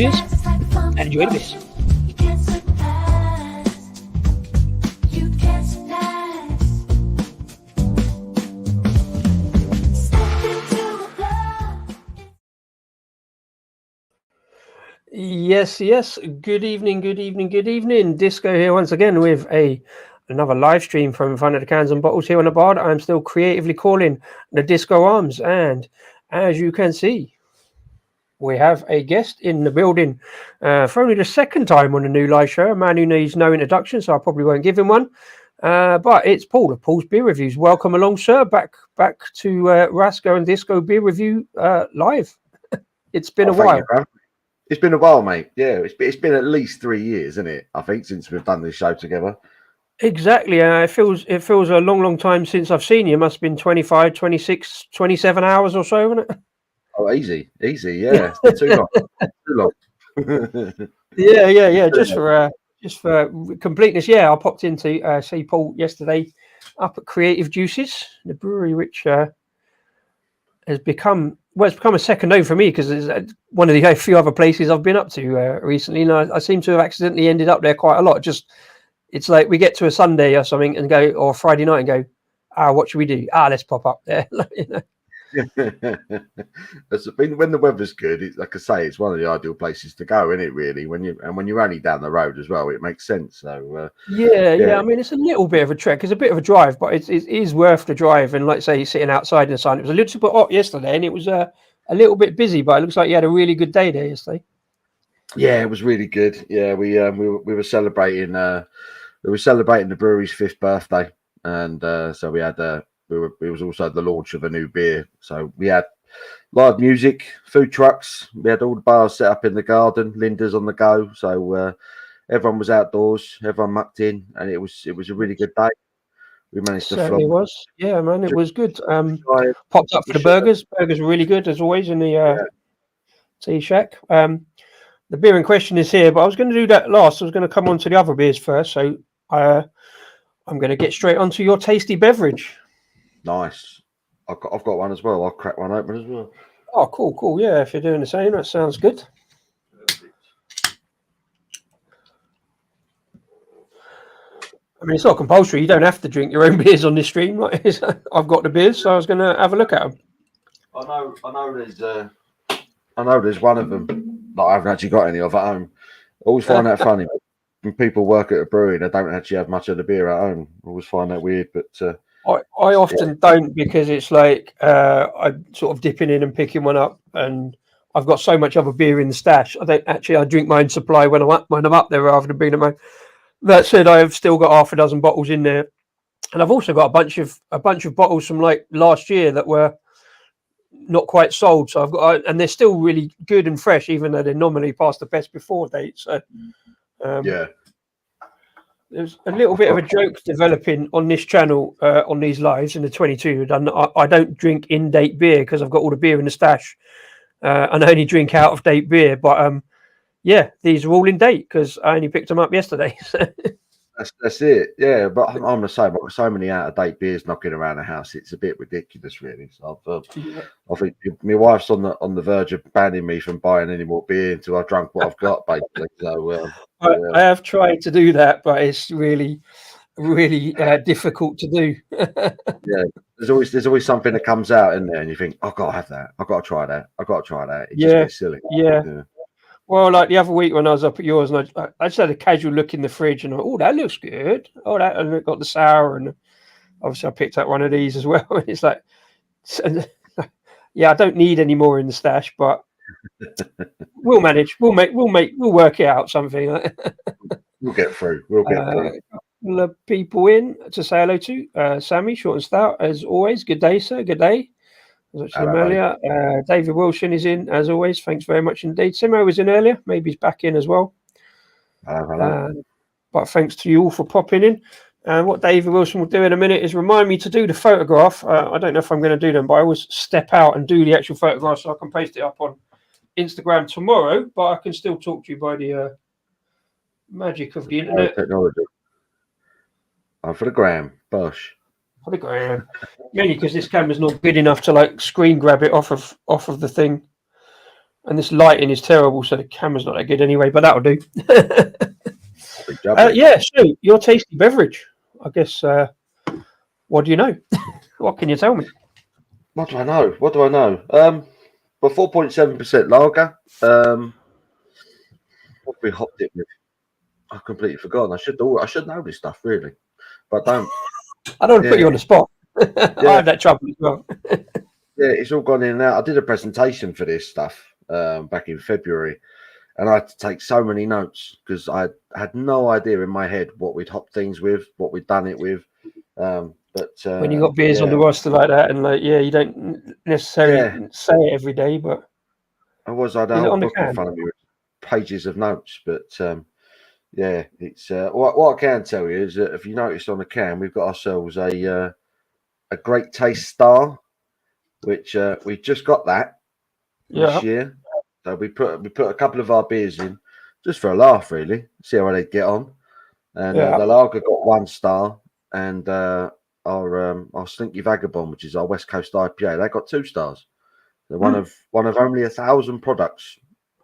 Cheers and enjoy the biz. Yes. Good evening. Disco here once again with another live stream from in front of the cans and bottles here on the bar. I'm still creatively calling the Disco Arms, and as you can see, we have a guest in the building for only the second time on a new live show. A man who needs no introduction, so I probably won't give him one. But it's Paul of Paul's Beer Reviews. Welcome along, sir. Back to Rasco and Disco Beer Review live. It's been a while. It's been a while, mate. Yeah, it's been at least 3 years, isn't it? I think since we've done this show together. Exactly. It feels a long time since I've seen you. It must have been 25, 26, 27 hours or so, isn't it? Oh, easy. Yeah, it's too long. Yeah. Just for completeness. Yeah, I popped in to see Paul yesterday up at Creative Juices, the brewery, which has become a second home for me because it's one of the few other places I've been up to recently, and I seem to have accidentally ended up there quite a lot. It's like we get to a Sunday or something and go, or Friday night and go, what should we do? Let's pop up there. You know? When the weather's good, like I say, it's one of the ideal places to go, isn't it? Really, when you're only down the road as well, it makes sense. So yeah. I mean, it's a little bit of a trek. It's a bit of a drive, but it is worth the drive. And like I say, sitting outside in the sun, it was a little bit hot yesterday, and it was a little bit busy. But it looks like you had a really good day there yesterday. Yeah, it was really good. Yeah, we were celebrating. We were celebrating the brewery's 5th birthday, and so we had it was also the launch of a new beer. So we had live music, food trucks. We had all the bars set up in the garden, Linda's on the go. So everyone was outdoors, everyone mucked in, and it was a really good day. We managed to Certainly was. Yeah, man, it was good. Popped up for the burgers. Burgers were really good as always in the tea shack. The beer in question is here, but I was going to do that last. I was going to come on to the other beers first. So I'm going to get straight onto your Tasty Beverage. Nice. I've got one as well. I'll crack one open as well. Oh, cool. Yeah, if you're doing the same, that sounds good. I mean, it's not compulsory. You don't have to drink your own beers on this stream. Right? I've got the beers, so I was going to have a look at them. I know there's one of them that I haven't actually got any of at home. I always find that funny when people work at a brewery. They don't actually have much of the beer at home. I always find that weird, but I often don't, because it's like I'm sort of dipping in and picking one up, and I've got so much other beer in the stash. I drink my own supply when I'm up there rather than being at my. That said, I've still got half a dozen bottles in there, and I've also got a bunch of bottles from like last year that were not quite sold. So I've got, and they're still really good and fresh, even though they're normally past the best before date. So yeah. There's a little bit of a joke developing on this channel on these lives in the 22. I don't drink in-date beer because I've got all the beer in the stash, and I only drink out-of-date beer. But these are all in date because I only picked them up yesterday. That's it. Yeah, but I'm the same. I've got so many out-of-date beers knocking around the house. It's a bit ridiculous, really. So I think my wife's on the verge of banning me from buying any more beer until I've drunk what I've got, basically. So I have tried to do that, but it's really difficult to do. Yeah, there's always something that comes out in there, and you think, I've got to have that. I've got to try that. It just gets silly. Yeah. Well, like the other week when I was up at yours, and I just had a casual look in the fridge, and that looks good. And it got the sour, and obviously I picked up one of these as well. It's like, I don't need any more in the stash, but we'll manage. We'll work it out. Something. We'll get through. A couple of people in to say hello to. Sammy, short and stout, as always. Good day, sir. Good day. Earlier. David Wilson is in, as always. Thanks very much indeed. Simo was in earlier. Maybe he's back in as well. Hello. But thanks to you all for popping in. And what David Wilson will do in a minute is remind me to do the photograph. I don't know if I'm going to do them, but I always step out and do the actual photograph so I can post it up on Instagram tomorrow. But I can still talk to you by the magic of the internet. Technology. For the gram, Bosh. For the gram. Mainly because this camera's not good enough to like screen grab it off of the thing. And this lighting is terrible, so the camera's not that good anyway, but that'll do. Yeah, so your Tasty Beverage, I guess. What do you know? What can you tell me? What do I know? Well, 4.7% lager. What we hopped it with? I've completely forgotten. I should know this stuff really, but I don't. I don't want to put you on the spot. I have that trouble as well. Yeah, it's all gone in and out. I did a presentation for this stuff back in February, and I had to take so many notes because I had no idea in my head what we'd hopped things with, what we'd done it with. But when you got beers on the roster like that, and you don't necessarily say it every day, but I had a whole book in front of me with pages of notes. But it's what I can tell you is that if you notice on the can, we've got ourselves a Great Taste Star, which we just got that this year. So we put a couple of our beers in just for a laugh, really, see how they get on. And the lager got 1 star, and our Slinky Vagabond, which is our West Coast IPA, they got 2 stars. They're one of only 1,000 products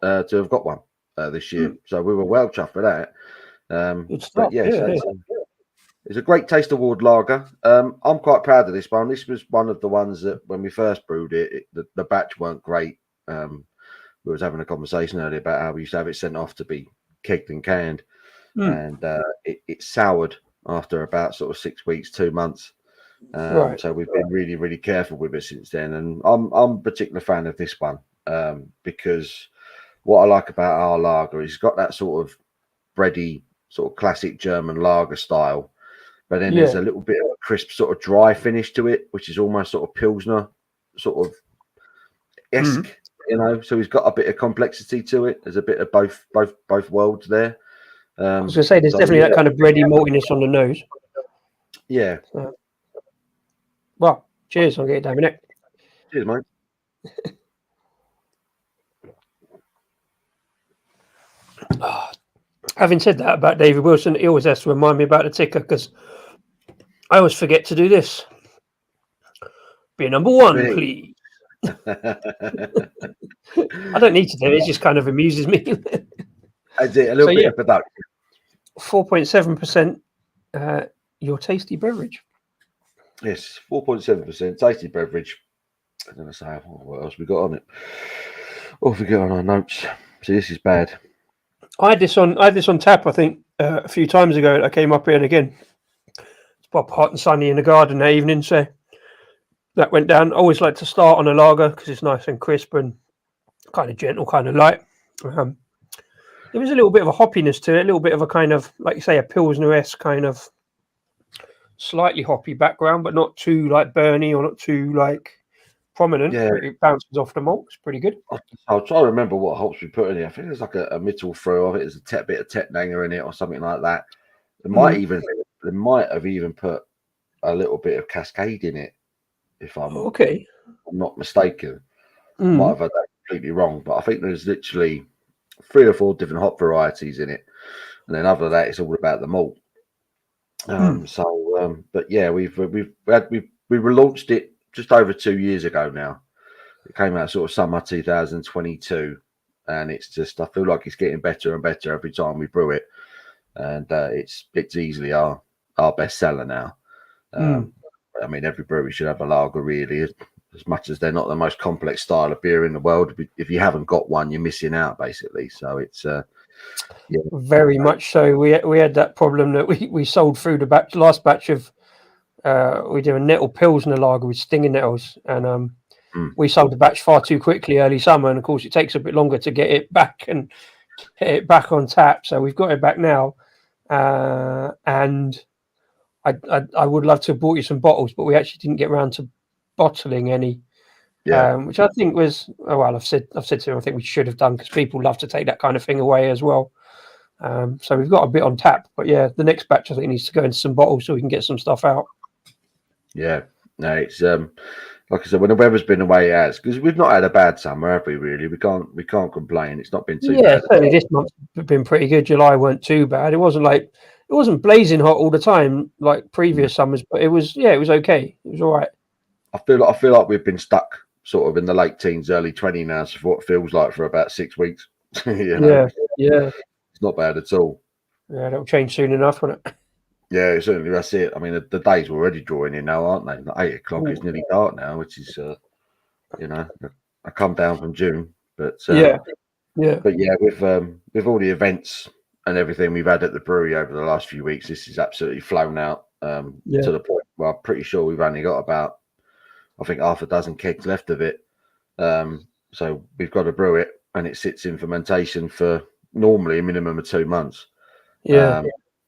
to have got one this year. So we were well chuffed for that. It's a Great Taste Award lager. I'm quite proud of this one. This was one of the ones that when we first brewed it, the batch weren't great. We was having a conversation earlier about how we used to have it sent off to be kegged and canned, and it soured after about sort of 6 weeks, 2 months. So we've been really, really careful with it since then. And I'm a particular fan of this one because what I like about our lager is it's got that sort of bready, sort of classic German lager style. But then there's a little bit of a crisp, sort of dry finish to it, which is almost sort of Pilsner, sort of esque, So he's got a bit of complexity to it. There's a bit of both worlds there. I was going to say there's definitely that kind of bready maltiness on the nose. Yeah. Well, cheers. I'll get it down my neck. Cheers, mate. Having said that about David Wilson, he always has to remind me about the ticker because I always forget to do this. Be number 1, please. I don't need to do it. It just kind of amuses me. I did a little bit of production. 4.7%. Your Tasty Beverage. Yes, 4.7% Tasty Beverage. I don't know what else we got on it. What have we got on our notes? See, this is bad. I had this on tap, I think, a few times ago. I came up here and again. It's pop hot and sunny in the garden that evening, so that went down. I always like to start on a lager because it's nice and crisp and kind of gentle, kind of light. There was a little bit of a hoppiness to it, a little bit of a kind of, like you say, a Pilsner-esque kind of slightly hoppy background, but not too like burny or not too like prominent. Yeah. It bounces off the malt. It's pretty good. I'll try to remember what hops we put in here. I think there's like a Mittel through. I think there's a bit of Tettnanger in it or something like that. They might have even put a little bit of Cascade in it, if I'm not mistaken. Might have had that completely wrong, but I think there's literally 3 or 4 different hop varieties in it, and then other than that, it's all about the malt. But yeah, we relaunched it just over 2 years ago now. It came out sort of summer 2022, and it's just, I feel like it's getting better and better every time we brew it, and it's easily our best seller now. I mean, every brewery should have a lager, really, as much as they're not the most complex style of beer in the world. If you haven't got one, you're missing out, basically. So it's very much so. We had that problem that we sold through the last batch of we did a nettle Pilsner lager with stinging nettles, and we sold the batch far too quickly early summer, and of course it takes a bit longer to get it back and get it back on tap. So we've got it back now, and I would love to have bought you some bottles, but we actually didn't get around to bottling any. Which I think was I've said to him I think we should have done, because people love to take that kind of thing away as well. So we've got a bit on tap, but yeah, the next batch I think needs to go into some bottles so we can get some stuff out. Yeah, no, it's like I said, when the weather's been the way it has, because we've not had a bad summer, have we? Really, we can't complain. It's not been too bad. Yeah, certainly this month's been pretty good. July weren't too bad. It wasn't blazing hot all the time like previous summers, but it was okay. It was all right. I feel like we've been stuck sort of in the late teens, early 20 now, so for what it feels like for about 6 weeks. Yeah. It's not bad at all. Yeah, that'll change soon enough, won't it? Yeah, certainly that's it. I mean, the days are already drawing in now, aren't they? Like 8 o'clock, it's nearly dark now, which is, I come down from June, but Yeah. But yeah, with all the events and everything we've had at the brewery over the last few weeks, this is absolutely flown out to the point where I'm pretty sure we've only got about, I think, half a dozen kegs left of it. So we've got to brew it, and it sits in fermentation for normally a minimum of 2 months. Yeah.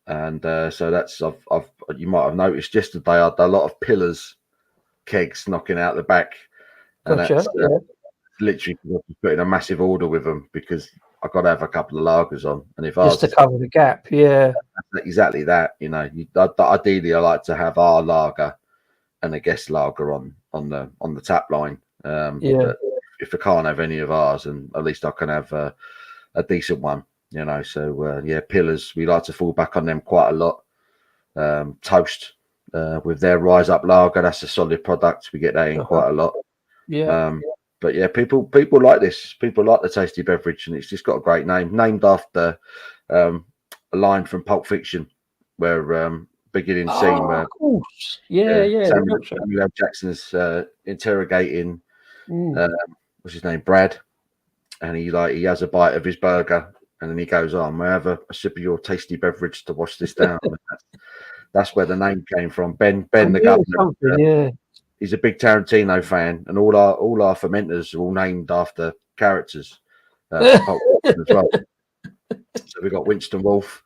So that's I've you might have noticed yesterday I had a lot of pillars kegs knocking out the back, and Gotcha. that's literally putting a massive order with them because I've got to have a couple of lagers on, and if Just to cover the gap. Yeah. exactly that, ideally I like to have our lager and a guest lager on the tap line. But if I can't have any of ours, and at least I can have a decent one. So pillars, we like to fall back on them quite a lot. Toast with their Rise Up lager, that's a solid product. We get that in quite a lot. But yeah, people like this. People like the Tasty Beverage, and it's just got a great name, named after a line from Pulp Fiction, where beginning scene where Samuel L. Jackson's interrogating what's his name, Brad, and he has a bite of his burger. And then he goes on, may I have a sip of your tasty beverage to wash this down? That's where the name came from. Ben the governor. He's a big Tarantino fan, and all our fermenters are all named after characters as well. So we got Winston Wolfe,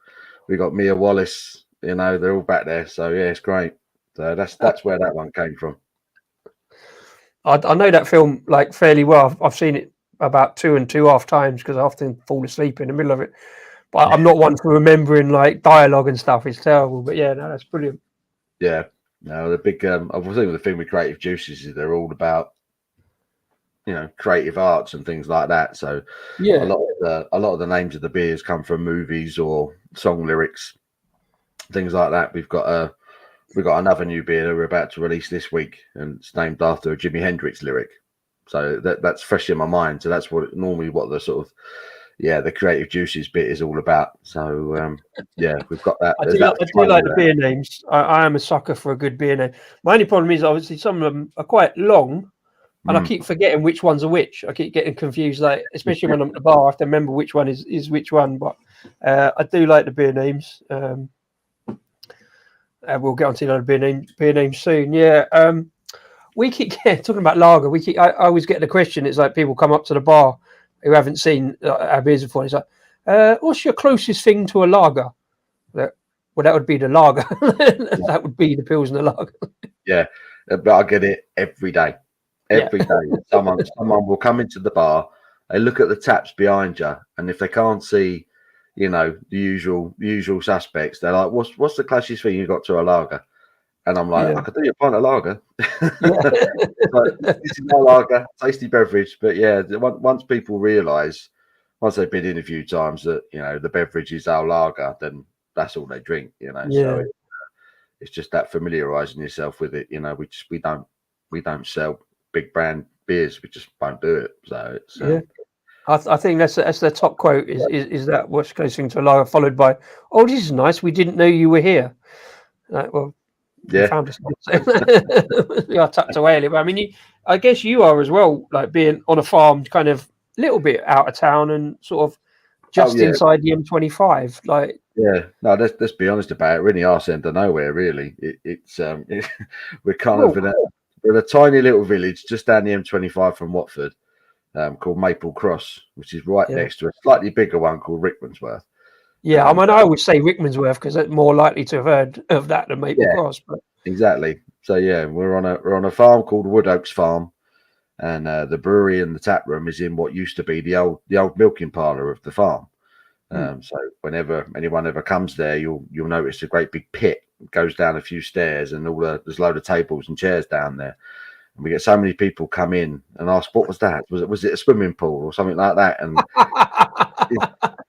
we got Mia Wallace. They're all back there. So yeah, it's great. So that's where that one came from. I know that film like fairly well. I've seen it about 2.5 times because I often fall asleep in the middle of it. But I'm not one for remembering like dialogue and stuff. It's terrible. But yeah, no, that's brilliant. Yeah, no, the big. I was thinking the thing with Creative Juices is they're all about, creative arts and things like that. So a lot of the names of the beers come from movies or song lyrics, things like that. We've got another new beer that we're about to release this week, and it's named after a Jimi Hendrix lyric. So that's fresh in my mind. So that's what the sort of the Creative Juices bit is all about. So we've got that. I do like the beer names. I am a sucker for a good beer name. My only problem is obviously some of them are quite long, and I keep forgetting which ones are which. I keep getting confused, like especially when I'm at the bar. I have to remember which one is which one. But I do like the beer names. We'll get onto another beer name soon. Yeah. We keep talking about lager. I always get the question. It's like people come up to the bar who haven't seen our beers before. And it's like, what's your closest thing to a lager? Well, that would be the lager. That would be the Pilsner lager. Yeah, but I get it every day. Every day, someone will come into the bar. They look at the taps behind you, and if they can't see, the usual suspects, they're like, "What's the closest thing you got to a lager?" And I'm like, I could do you a pint of lager. But this is my lager, tasty beverage. But yeah, once people realise, once they've been in a few times that the beverage is our lager, then that's all they drink. So it's just that familiarising yourself with it. We don't sell big brand beers. We just won't do it. So it's, I think that's the top quote is that what's close thing to a lager, followed by, "Oh, this is nice. We didn't know you were here." Like, well. Yeah, found us. Tucked away a little bit. I mean, I guess you are as well, like being on a farm, kind of a little bit out of town and sort of just inside the M25. Like, no, let's be honest about it. We're in the arse end of nowhere, really. We're kind of in a tiny little village just down the M25 from Watford, called Maple Cross, which is right next to a slightly bigger one called Rickmansworth. Yeah, I mean, I always say Rickmansworth because they're more likely to have heard of that than Maple Cross. But exactly. So yeah, we're on a farm called Wood Oaks Farm, and the brewery and the tap room is in what used to be the old milking parlour of the farm. So whenever anyone ever comes there, you'll notice a great big pit goes down a few stairs, and there's a load of tables and chairs down there. And we get so many people come in and ask, "What was that? Was it a swimming pool or something like that?" And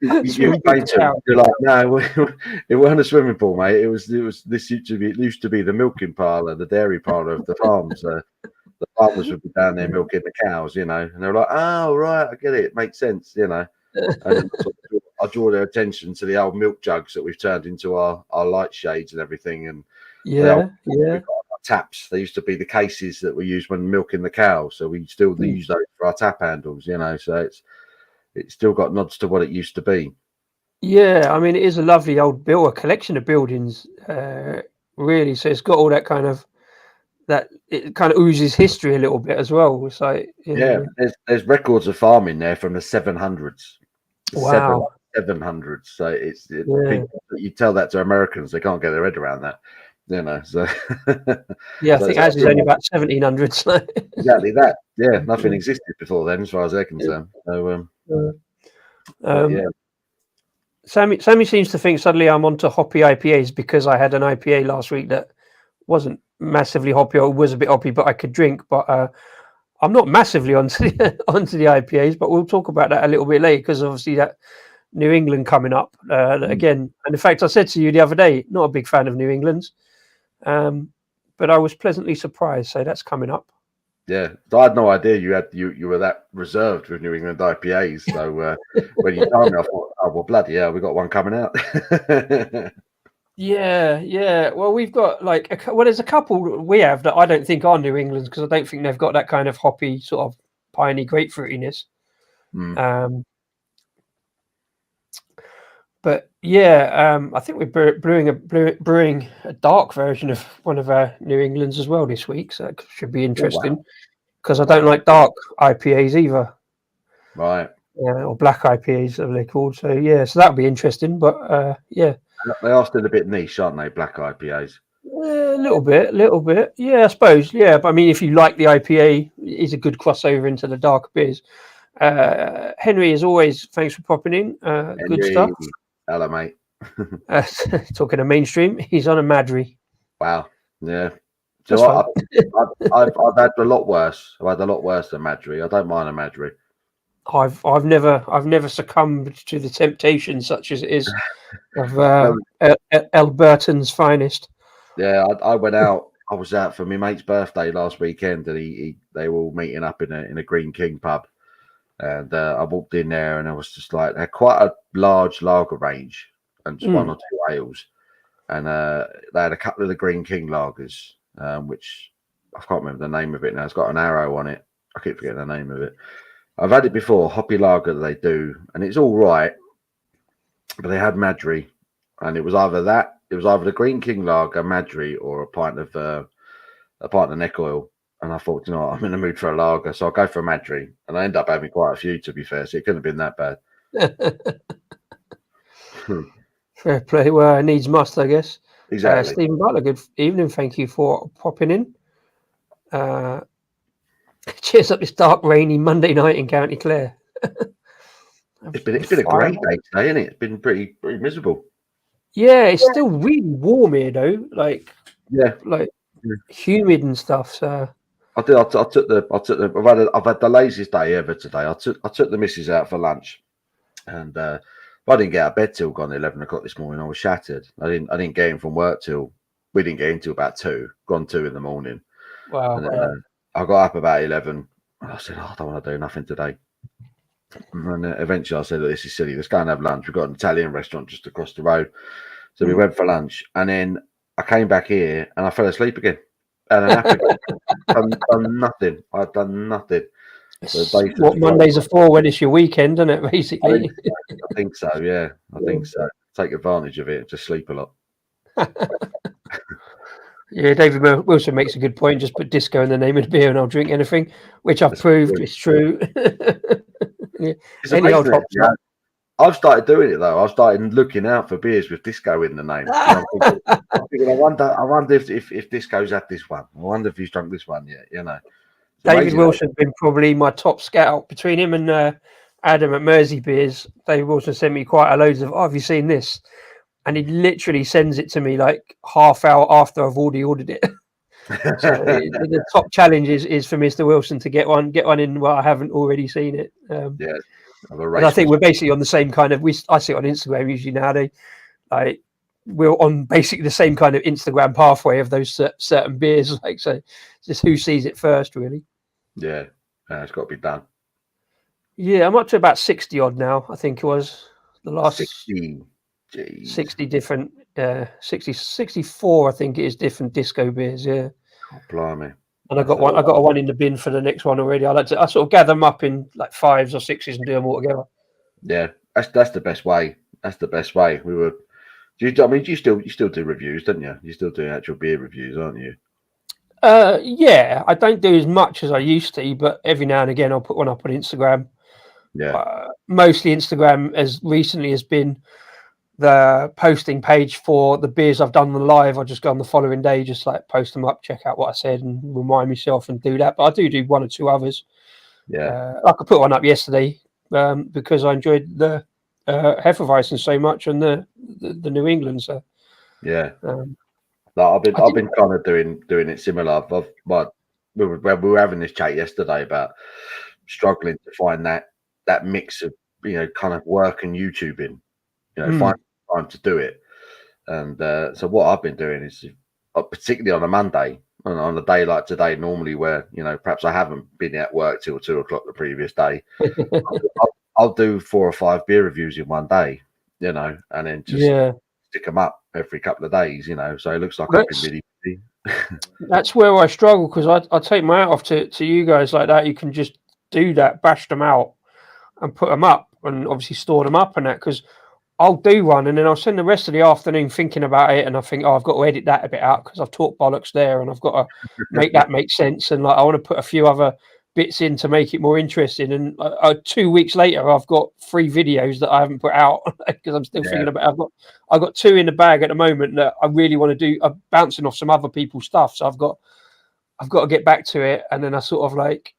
you explain to them, you're like, "No, it wasn't a swimming pool, mate. It used to be the milking parlour, the dairy parlour of the farm." So the farmers would be down there milking the cows, and they're like, "Oh, right, I get it. It makes sense," And then I draw their attention to the old milk jugs that we've turned into our light shades and everything, and we've got our taps. They used to be the cases that we used when milking the cow, so we still use those for our tap handles, So it's still got nods to what it used to be. Yeah, I mean, it is a lovely old a collection of buildings, really. So it's got all that kind of it kind of oozes history a little bit as well. It's like there's records of farming there from the 700s. Wow, 700s. So you tell that to Americans, they can't get their head around that. So yeah, I think ours is only about 1700s. Exactly that. Yeah, nothing existed before then, as far as they're concerned. So Sammy seems to think suddenly I'm onto hoppy IPAs because I had an IPA last week that wasn't massively hoppy, or was a bit hoppy, but I could drink. But I'm not massively onto the IPAs, but we'll talk about that a little bit later, because obviously that New England coming up again. And in fact, I said to you the other day, not a big fan of New England's, but I was pleasantly surprised. So that's coming up. Yeah, so I had no idea you were that reserved with New England IPAs. So when you told me, I thought, oh well, bloody hell, we got one coming out. Yeah. Well, we've got there's a couple we have that I don't think are New England's, because I don't think they've got that kind of hoppy sort of piney grapefruitiness. But I think we're brewing a dark version of one of our New England's as well this week, so that should be interesting, because I don't like dark IPAs either. Right. Or black IPAs, as they're called. So so that'll be interesting. But they are still a bit niche, aren't they? Black IPAs. A little bit. Yeah, I suppose. Yeah, but I mean, if you like the IPA, it's a good crossover into the darker beers. Henry, as always, thanks for popping in. Good stuff. Hello, mate. Talking to mainstream, he's on a Madry. Wow. Yeah. So I've had a lot worse. I've had a lot worse than Madry. I don't mind a Madry. I've never succumbed to the temptation, such as it is, of Albertan's finest. Yeah, I went out. I was out for my mate's birthday last weekend, and they were all meeting up in a Green King pub. And I walked in there, and I was just like, they had quite a large lager range and just one or two ales. And they had a couple of the Green King lagers, which I can't remember the name of it now. It's got an arrow on it. I keep forgetting the name of it. I've had it before, hoppy lager that they do, and it's all right. But they had Madry, and it was either the Green King lager, Madry, or a pint of neck oil. And I thought, I'm in the mood for a lager, so I'll go for a Madry. And I end up having quite a few, to be fair, so it couldn't have been that bad. Fair play. Well, needs must, I guess. Exactly. Stephen Butler, good evening. Thank you for popping in. Cheers up this dark, rainy Monday night in County Clare. It's been a great day today, isn't it? It's been pretty miserable. Yeah, it's still really warm here, though. Humid and stuff. So I've had the laziest day ever today. I took the missus out for lunch, and I didn't get out of bed till gone 11 o'clock this morning. I was shattered. I didn't get in from work we didn't get in till about 2 in the morning. Wow. And I got up about 11. And I said, I don't want to do nothing today. And eventually I said, this is silly. Let's go and have lunch. We've got an Italian restaurant just across the road. So we went for lunch, and then I came back here and I fell asleep again. And I've done nothing. I've done nothing. What Mondays are for, when it's your weekend, isn't it, basically? I think so, yeah. I think so. Take advantage of it. Just sleep a lot. Yeah, David Wilson makes a good point. Just put disco in the name of the beer and I'll drink anything, which I've proved is true. Any old hop shop. I've started doing it though. I've started looking out for beers with disco in the name. I'm thinking, I wonder if disco's had this one. I wonder if he's drunk this one yet. David Wilson's been probably my top scout. Between him and Adam at Mersey Beers, David Wilson sent me quite a loads of, have you seen this? And he literally sends it to me like half hour after I've already ordered it. So the top challenge is for Mr. Wilson to get one in while I haven't already seen it. And I think we're basically on the same kind of. I see it on Instagram usually nowadays. Like we're on basically the same kind of Instagram pathway of those certain beers. Like, so just who sees it first, really. Yeah, it's got to be done. Yeah, I'm up to about 60 odd now. I think it was the last 60 different 64. I think it is different disco beers. Yeah. Oh, blimey. And I got one in the bin for the next one already. I sort of gather them up in like 5s or 6s and do them all together. Yeah, that's the best way. That's the best way. You still do reviews, don't you? You still do actual beer reviews, aren't you? Yeah, I don't do as much as I used to, but every now and again I'll put one up on Instagram. Yeah. Mostly Instagram as recently has been the posting page for the beers I've done live. I just go on the following day, just like post them up, check out what I said and remind myself and do that. But I do one or two others. Yeah. I could put one up yesterday because I enjoyed the Hefeweizen so much and the New England. So yeah. I've been kind of doing it similar. We were having this chat yesterday about struggling to find that mix of kind of work and YouTubing. Find time to do it. And so what I've been doing is, particularly on a Monday, on a day like today, normally where perhaps I haven't been at work till 2 o'clock the previous day, I'll do 4 or 5 beer reviews in one day, and then just stick them up every couple of days, so it looks like I've been really busy. That's where I struggle, because I take my hat off to you guys like that. You can just do that, bash them out and put them up and obviously store them up and that, because I'll do one and then I'll spend the rest of the afternoon thinking about it, and I think, I've got to edit that a bit out because I've talked bollocks there, and I've got to make that make sense, and like I want to put a few other bits in to make it more interesting. And 2 weeks later, I've got 3 videos that I haven't put out because I'm still thinking about. I've got 2 in the bag at the moment that I really want to do. I'm bouncing off some other people's stuff, so I've got to get back to it. And then I sort of like,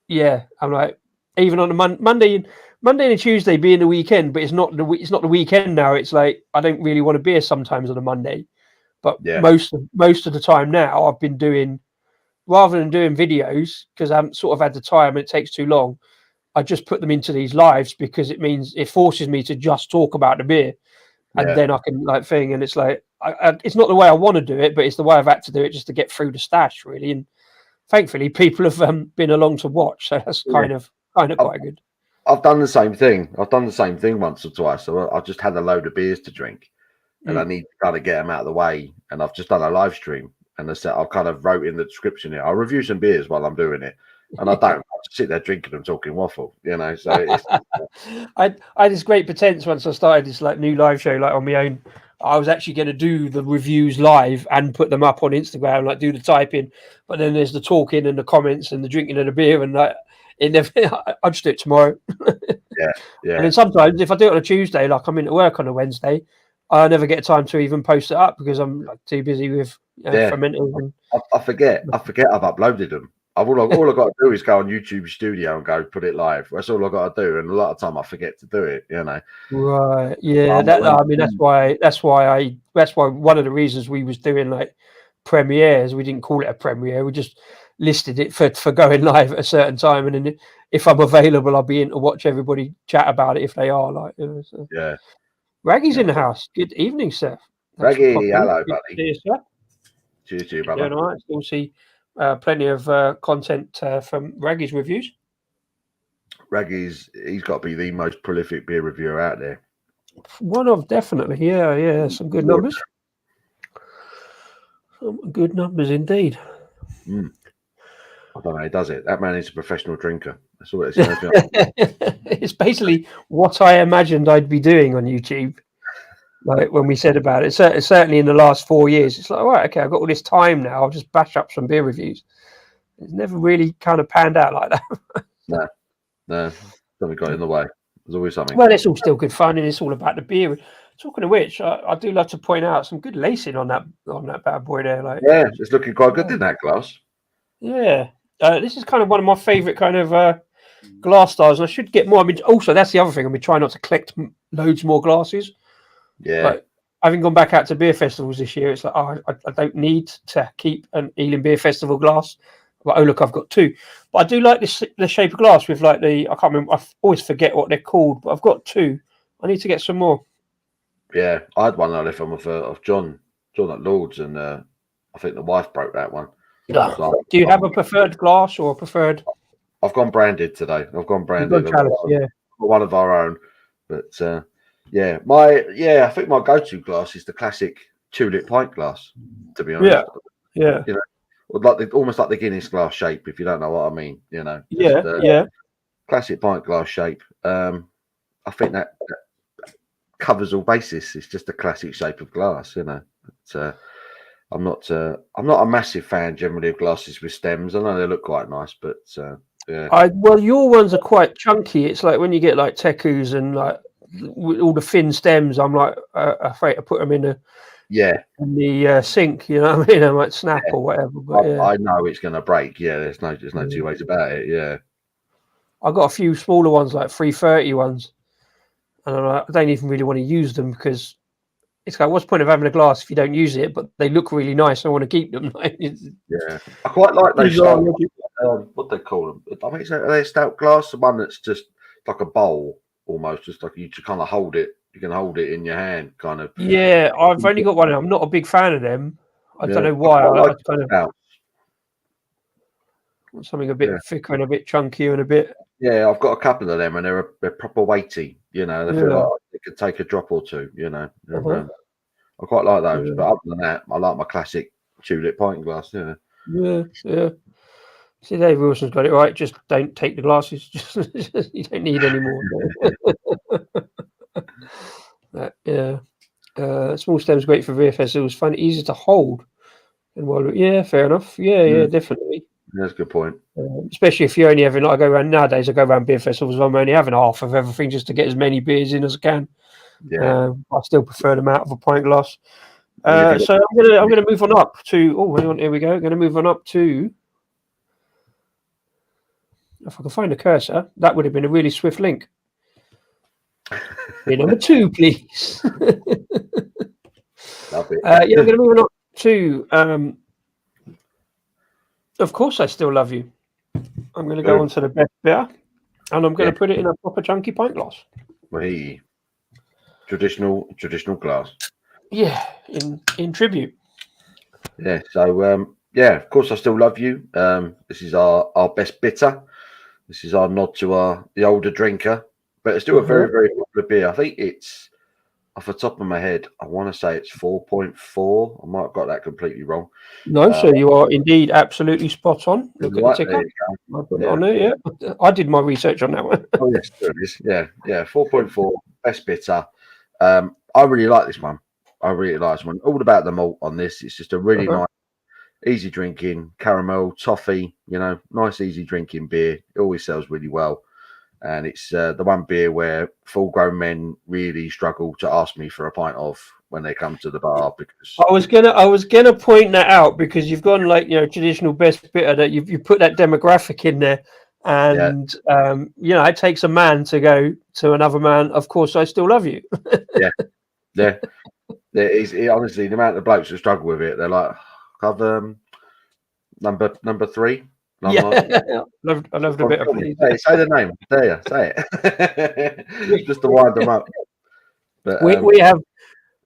I'm like, even on a Monday and Tuesday being the weekend, but it's not the weekend now. It's like I don't really want to beer sometimes on a Monday, but most of the time now I've been doing, rather than doing videos because I haven't sort of had the time and it takes too long, I just put them into these lives because it forces me to just talk about the beer, and then I can like thing. And it's like it's not the way I want to do it, but it's the way I've had to do it just to get through the stash, really. And thankfully, people have been along to watch, so that's kind of quite good. I've done the same thing. Once or twice. So I just had a load of beers to drink, and I need to kind of get them out of the way. And I've just done a live stream, and I kind of wrote in the description here, I'll review some beers while I'm doing it, and I don't sit there drinking and talking waffle, So it's, I had this great pretense once I started this like new live show, like on my own. I was actually going to do the reviews live and put them up on Instagram, like do the typing, but then there's the talking and the comments and the drinking of the beer, and like I'll just do it tomorrow. Yeah. And then sometimes if I do it on a Tuesday, like I'm into work on a Wednesday, I never get time to even post it up because I'm like too busy with fermenting. And I forget I've uploaded them. All I got to do is go on YouTube Studio and go put it live. That's all I got to do, and a lot of time I forget to do it. Right? Yeah. That's why one of the reasons we was doing like premieres. We didn't call it a premiere. We just listed it for going live at a certain time, and then if I'm available, I'll be in to watch everybody chat about it if they are like. So. Yeah. Raggy's in the house. Good evening, sir. Raggy, hello, buddy. Cheers, sir. Cheers to you, brother. Doing all right. Still see plenty of content from Raggy's reviews. Raggy's, he's got to be the most prolific beer reviewer out there. One of, definitely. Yeah. Some good numbers. Some good numbers indeed. I don't know how he does it. That man is a professional drinker. That's all it is. It's basically what I imagined I'd be doing on YouTube. Like when we said about it, certainly in the last 4 years, it's like, all right, okay, I've got all this time now. I'll just bash up some beer reviews. It's never really kind of panned out like that. No, something got in the way. There's always something. Well, it's all still good fun, and it's all about the beer. Talking of which, I do love to point out some good lacing on that bad boy there. Like, yeah, it's looking quite good in that glass. Yeah, this is kind of one of my favourite kind of glass styles, and I should get more. I mean, also that's the other thing. I've been trying not to collect loads more glasses. Yeah. But having gone back out to beer festivals this year, it's like, I don't need to keep an Ealing Beer Festival glass. But look, I've got 2. But I do like the shape of glass with like I can't remember. I always forget what they're called, but I've got 2. I need to get some more. Yeah, I had one I left on of John at Lord's, and I think the wife broke that one. So Do you have a preferred glass or a preferred? I've gone branded today. I've gone branded. You've got chalice, yeah. One of our own, but I think my go-to glass is the classic tulip pint glass. To be honest, Yeah. you know, like almost like the Guinness glass shape. If you don't know what I mean, Yeah. Classic pint glass shape. I think that covers all bases. It's just a classic shape of glass, But, I'm not a massive fan generally of glasses with stems. I know they look quite nice, but yeah. Well, your ones are quite chunky. It's like when you get like Tekus and like with all the thin stems. I'm like afraid to put them in the sink. You know what I mean? I might snap or whatever. But I know it's going to break. Yeah, there's no two ways about it. Yeah, I've got a few smaller ones, like 330 ones, and I don't even really want to use them because it's like, what's the point of having a glass if you don't use it? But they look really nice. I want to keep them. Yeah, I quite like those. What they call them? I think they're stout glass. The one that's just like a bowl, almost, just like you just kind of hold it. You can hold it in your hand, kind of. Yeah, I've only got one. I'm not a big fan of them. I don't know why. I kind of want something a bit thicker and a bit chunkier and a bit. Yeah, I've got a couple of them, and they're proper weighty. They feel like they could take a drop or two. I quite like those, but other than that, I like my classic tulip pint glass. Yeah. See, Dave Wilson's got it right. Just don't take the glasses. You don't need any more. Small stems great for beer festivals. Find it easy to hold. And fair enough. Yeah, definitely. That's a good point. Especially if you're only having, like, nowadays I go around beer festivals, I'm only having half of everything just to get as many beers in as I can. Yeah. I still prefer them out of a pint glass. So I'm gonna move on up to. Oh, hang on, here we go. I'm gonna move on up to. If I can find the cursor, that would have been a really swift link. Number 2, please. I'm going to move on up to. Of course, I still love you. I'm going to go on to the best beer, and I'm going to put it in a proper chunky pint glass. Hey. Traditional glass. Yeah, in tribute. Yeah. So of course, I still love you. This is our best bitter. This is our nod to the older drinker, but it's still a very, very popular beer. I think it's, off the top of my head, I want to say it's 4.4. I might have got that completely wrong. No, so you are indeed absolutely spot on. Look at the ticker. I put it on there, yeah. I did my research on that one. Oh, yes, there it is. Yeah, 4.4, best bitter. I really like this one. All about the malt on this. It's just a really nice, easy drinking, caramel, toffee, nice, easy drinking beer. It always sells really well. And it's the one beer where full-grown men really struggle to ask me for a pint of when they come to the bar, because I was gonna point that out, because you've gone like traditional best bitter, that you put that demographic in there, and it takes a man to go to another man. Of course, I still love you. yeah. Honestly, the amount of blokes who struggle with it, they're like, I've number 3. I loved a bit of it. Say the name. There you say it. Just to wind them up. But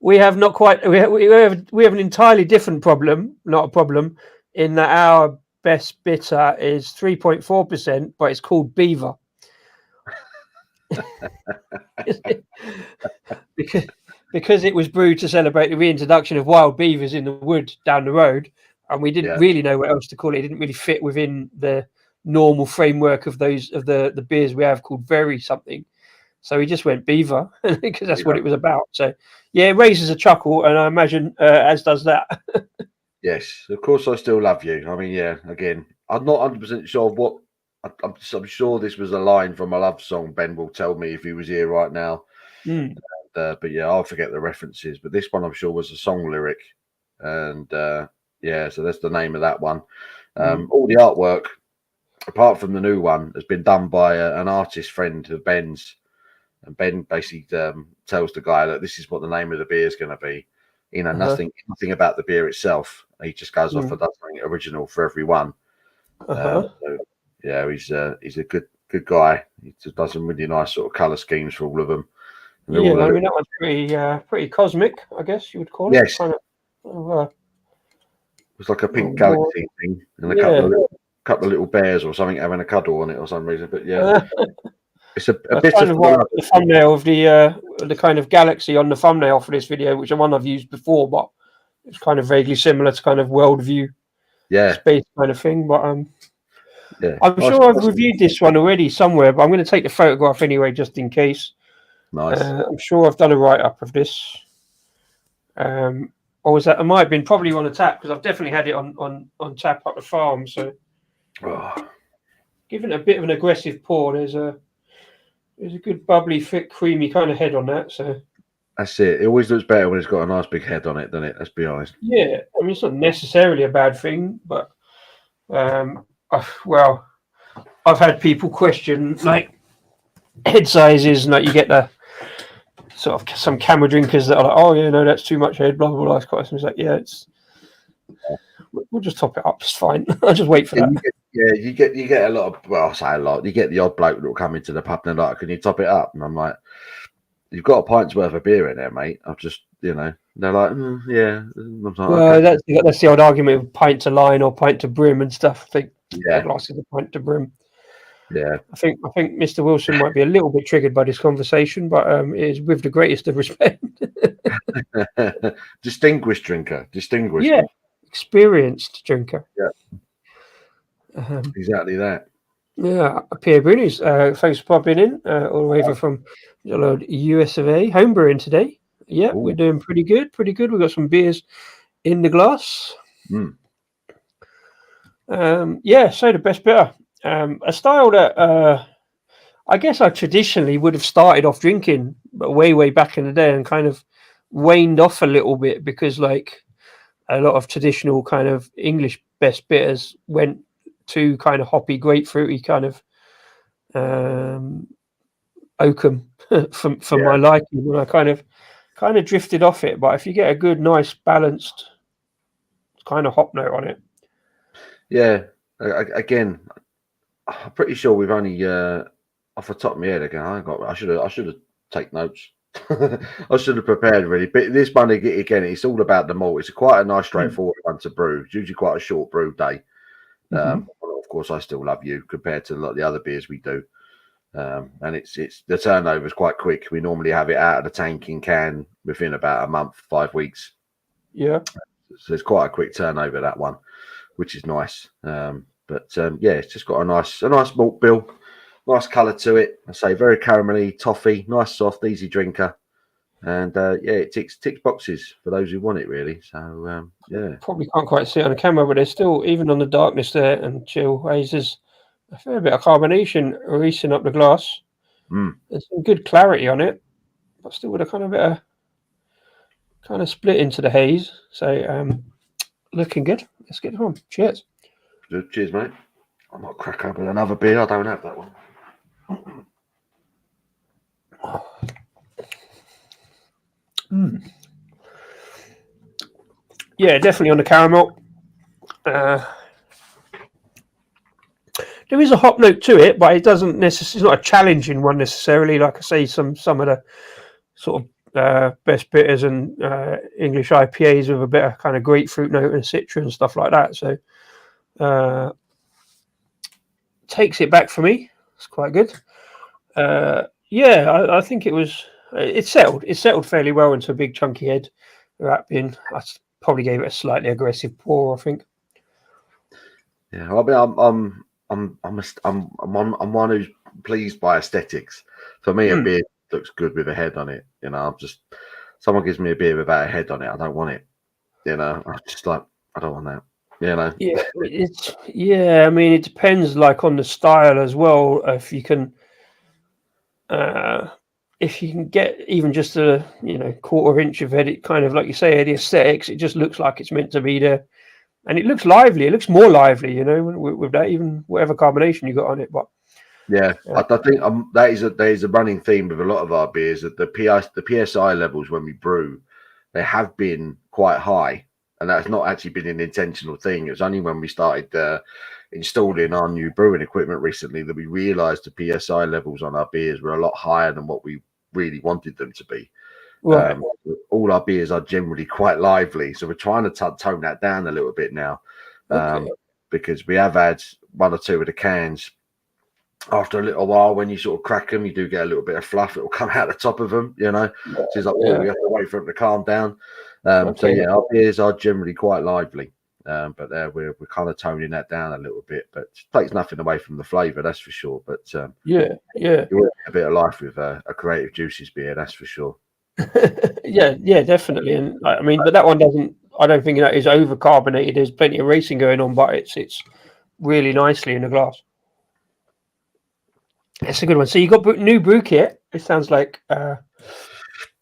we have not quite. We have an entirely different problem. Not a problem in that our best bitter is 3.4%, but it's called Beaver. because it was brewed to celebrate the reintroduction of wild beavers in the wood down the road. And we didn't really know what else to call it. It didn't really fit within the normal framework of the beers we have called Very something. So we just went Beaver because that's what it was about. So it raises a chuckle, and I imagine as does that. Yes, of course, I still love you. I mean, again, I'm not 100% sure of what. I'm sure this was a line from a love song. Ben will tell me if he was here right now. Mm. But I'll forget the references. But this one, I'm sure, was a song lyric, and. So that's the name of that one. All the artwork, apart from the new one, has been done by an artist friend of Ben's. And Ben basically tells the guy that this is what the name of the beer is going to be. Nothing about the beer itself. He just goes off and does something original for everyone. He's a good guy. He does some really nice sort of colour schemes for all of them. They're all Yeah, a I mean little, that one's pretty cosmic, I guess you would call it. yes, Kind of it's like a pink more, galaxy thing, and a yeah. couple of little bears or something having a cuddle on it or some reason. But yeah, it's a That's bit kind of of fun. what the thumbnail of the kind of galaxy on the thumbnail for this video, which is one I've used before, but it's kind of vaguely similar to kind of worldview Yeah, space kind of thing. But yeah, I'm nice, sure I've reviewed this one already somewhere, but I'm going to take the photograph anyway, just in case. nice. I'm sure I've done a write up of this. Or was that? It might have been probably on a tap because I've definitely had it on tap at the farm. So Oh, giving it a bit of an aggressive pour, there's a good bubbly, thick, creamy kind of head on that. So that's it. It always looks better when it's got a nice big head on it, doesn't it? Let's be honest. yeah, I mean it's not necessarily a bad thing, but well, I've had people question like head sizes, and like you get the sort of some camera drinkers that are like, oh yeah, no, that's too much head, blah blah blah. It's like, yeah, we'll just top it up. It's fine. I'll just wait for that. You get a lot of, well, I say a lot. You get the odd bloke that will come into the pub and they're like, "Can you top it up?" And I'm like, "You've got a pint's worth of beer in there, mate." I've just, they're like, yeah. I'm like, Well, okay. that's the old argument of pint to line or pint to brim and stuff. I think Yeah, a glass is a pint to brim. yeah. I think Mr. Wilson might be a little bit triggered by this conversation, but it is with the greatest of respect. Distinguished drinker, distinguished. Yeah, experienced drinker. Yeah, Um, exactly that. yeah, Pierre Bruni's. Thanks for popping in all the way over from the US of A. Homebrewing today. Yeah, Ooh. we're doing pretty good. Pretty good. We've got some beers in the glass. Mm. Yeah, so the best bitter. A style that I guess I traditionally would have started off drinking, but way back in the day, and kind of waned off a little bit because, like, a lot of traditional kind of English best bitters went to kind of hoppy, grapefruity kind of oakum for my liking, and I kind of drifted off it. But if you get a good, nice, balanced kind of hop note on it, Yeah. Again, I'm pretty sure we've only off the top of my head again. I should have taken notes. I should have prepared really. But this one again, it's all about the malt. It's quite a nice, straightforward one to brew. It's usually quite a short brew day. Of course, I still love you compared to a lot of the other beers we do. And it's the turnover is quite quick. We normally have it out of the tank in can within about a month, 5 weeks. yeah. So it's quite a quick turnover, that one, which is nice. But yeah, it's just got a nice malt bill, nice colour to it. I say very caramelly, toffee, nice, soft, easy drinker, and yeah, it ticks boxes for those who want it really. So yeah, Probably can't quite see it on the camera, but there's still, even on the darkness there and chill haze, there's a fair bit of carbonation releasing up the glass. There's some good clarity on it, but still with a kind of bit of kind of split into the haze. So looking good. Let's get it on. Cheers. good. Cheers, mate. I might crack open another beer. I don't have that one. Yeah, definitely on the caramel. There is a hop note to it, but it doesn't necessarily. It's not a challenging one necessarily. Like I say, some of the sort of best bitters and English IPAs with a bit of kind of grapefruit note and citra and stuff like that. So takes it back for me. It's quite good. Yeah, I think it settled fairly well into a big chunky head. That being, I probably gave it a slightly aggressive pour, I think. Yeah, I mean, I'm one who's pleased by aesthetics. For me, a beer looks good with a head on it. I'm just, someone gives me a beer without a head on it, I don't want it. I'm just like, I don't want that. Yeah, I mean, it depends, like, on the style as well. If you can get even just a quarter inch of it, kind of like you say, the aesthetics, it just looks like it's meant to be there, and it looks lively. It looks more lively, with that, even whatever carbonation you got on it. But yeah, I think there is a running theme with a lot of our beers that the PSI levels when we brew, they have been quite high, and that's not actually been an intentional thing. It was only when we started installing our new brewing equipment recently that we realised the PSI levels on our beers were a lot higher than what we really wanted them to be. Right. All our beers are generally quite lively, so we're trying to tone that down a little bit now, Okay. because we have had one or two of the cans. After a little while, when you sort of crack them, you do get a little bit of fluff. It will come out the top of them, you know. So it's like, oh, we have to wait for them to calm down. So yeah, our beers are generally quite lively, but we're kind of toning that down a little bit. But it takes nothing away from the flavour, that's for sure. But yeah. you will get a bit of life with a Creative Juices beer, that's for sure. yeah, definitely. And I mean, but that one doesn't. I don't think that is over carbonated. There's plenty of racing going on, but it's really nicely in the glass. It's a good one. So you got new brew kit. It sounds like an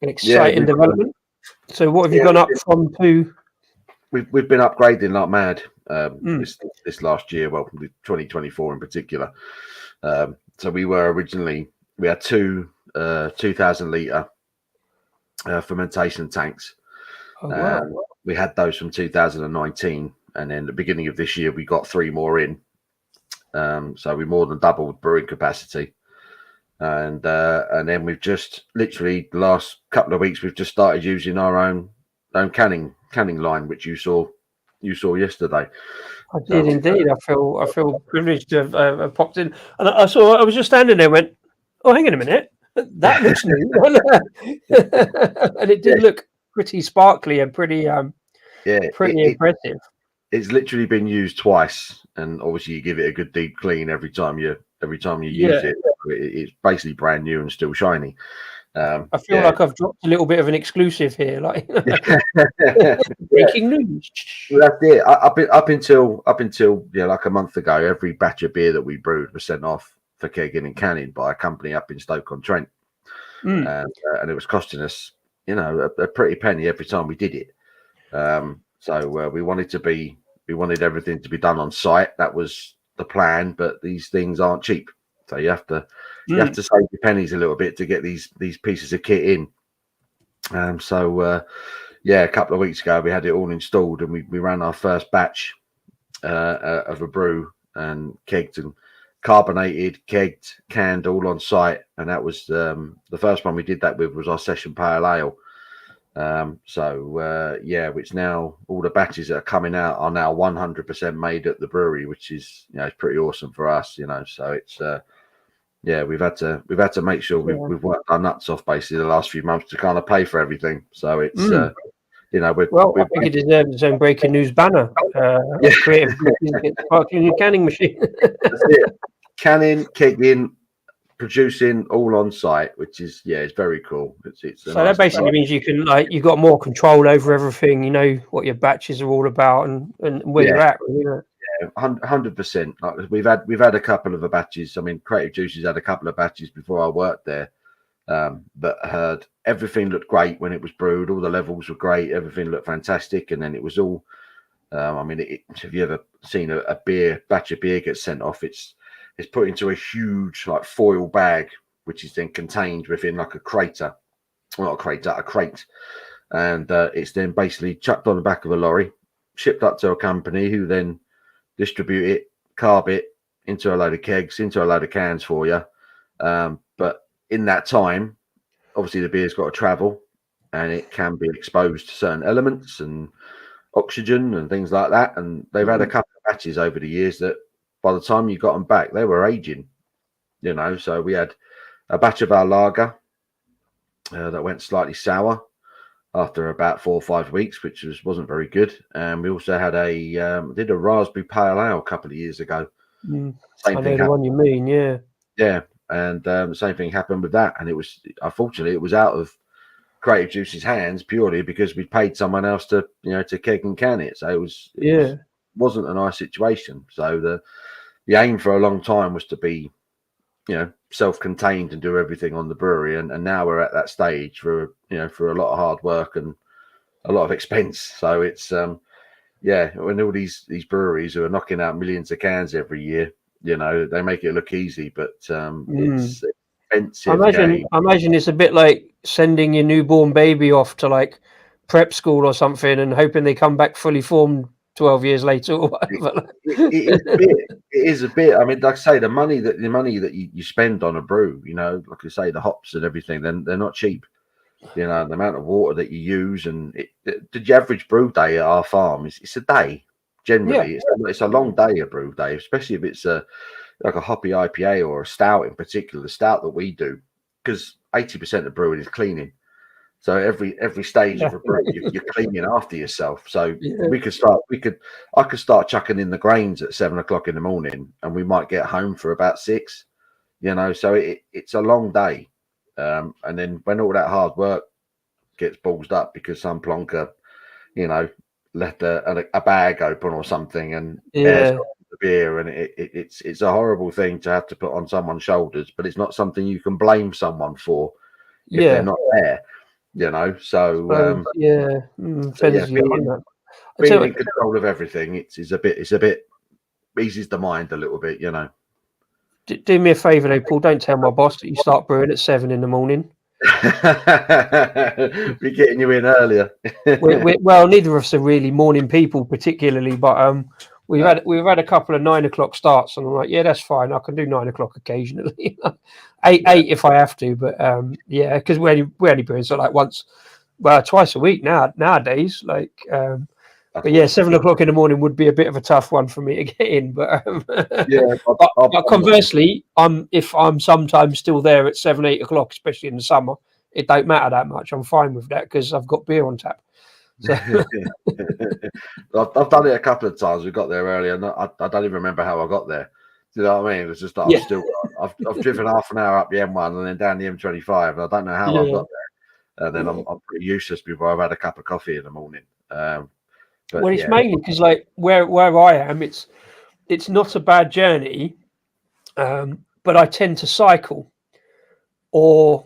exciting development. So what have you gone up from to? We've been upgrading like mad this last year. Well, 2024 in particular. So we had two 2,000 litre fermentation tanks. Oh, wow. We had those from 2019, and then at the beginning of this year we got 3 more in. So we more than doubled brewing capacity, and then we've just literally the last couple of weeks we've just started using our own canning line, which you saw yesterday. I did indeed. I feel privileged to have popped in, and I was just standing there, and went, oh, hang on a minute, that looks new, and it did look pretty sparkly and pretty impressive. It's literally been used twice, and obviously you give it a good deep clean every time you use it. It's basically brand new and still shiny. I feel like I've dropped a little bit of an exclusive here, like breaking news. Well, that's it. Up until like a month ago, every batch of beer that we brewed was sent off for kegging and canning by a company up in Stoke-on-Trent, and it was costing us, a pretty penny every time we did it. So we wanted everything to be done on site. That was the plan, but these things aren't cheap, so you have to save your pennies a little bit to get these pieces of kit in. A couple of weeks ago we had it all installed, and we ran our first batch of a brew, and kegged and carbonated, kegged, canned, all on site. And that was the first one we did that with was our session pale ale. Which now all the batches that are coming out are now 100% made at the brewery, which is it's pretty awesome for us. So it's we've had to make sure we've worked our nuts off basically the last few months to kind of pay for everything. So it's I think it deserves its own breaking news banner. Creative sparkling new canning machine. That's it. Canning, kegging, producing all on site, which is it's very cool. It's so that basically means you can you've got more control over everything. You know what your batches are all about and where you're at. 100%. Like we've had a couple of batches. I mean, Creative Juices had a couple of batches before I worked there. But heard everything looked great when it was brewed. All the levels were great. Everything looked fantastic, and then it was all. Have you ever seen a batch of beer get sent off? It's put into a huge foil bag, which is then contained within a crate, and it's then basically chucked on the back of a lorry, shipped up to a company who then distribute it, carb it into a load of kegs, into a load of cans for you. But in that time, obviously the beer's got to travel, and it can be exposed to certain elements and oxygen and things like that. And they've had a couple of batches over the years that by the time you got them back, they were aging, So we had a batch of our lager that went slightly sour after about 4 or 5 weeks, which wasn't very good. And we also had did a raspberry pale ale a couple of years ago. I know the one you mean, yeah. Yeah, and the same thing happened with that. And it was, unfortunately, it was out of Creative Juice's hands purely because we paid someone else to keg and can it. So it wasn't a nice situation. So the aim for a long time was to be, self-contained and do everything on the brewery. And now we're at that stage for a lot of hard work and a lot of expense. So it's, when all these breweries who are knocking out millions of cans every year, they make it look easy, but it's expensive. I imagine it's a bit like sending your newborn baby off to prep school or something and hoping they come back fully formed 12 years later or whatever. It is a bit. It is a bit. I mean, like I say, the money that you spend on a brew, like I say, the hops and everything, then they're not cheap. The amount of water that you use, and the average brew day at our farm it's a day. Generally, it's a long day, a brew day, especially if it's like a hoppy IPA or a stout in particular. The stout that we do, because 80% of brewing is cleaning. So every stage of a brew, you're cleaning after yourself. So I could start chucking in the grains at 7 o'clock in the morning, and we might get home for about 6. So it's a long day. And then when all that hard work gets ballsed up because some plonker, left a bag open or something and bears got the beer, and it's a horrible thing to have to put on someone's shoulders, but it's not something you can blame someone for if they're not there. So being in control of everything, it's a bit eases the mind a little bit. Do me a favour though, Paul, don't tell my boss that you start brewing at 7 in the morning. Be getting you in earlier. Well, neither of us are really morning people particularly, but we've had a couple of 9 o'clock starts, and I'm like, yeah, that's fine. I can do 9 o'clock occasionally, eight if I have to, but because we're only brewing so like twice a week nowadays, like. But yeah, 7 o'clock in the morning would be a bit of a tough one for me to get in. But but conversely, if I'm sometimes still there at 7, 8 o'clock, especially in the summer, it don't matter that much. I'm fine with that because I've got beer on tap. So. I've done it a couple of times. We got there early, and I don't even remember how I got there. Do you know what I mean? It's just that I've driven half an hour up the M1 and then down the M25, and I don't know how I got there. And then I'm pretty useless before I've had a cup of coffee in the morning. But, it's mainly because like where I am, it's not a bad journey, but I tend to cycle or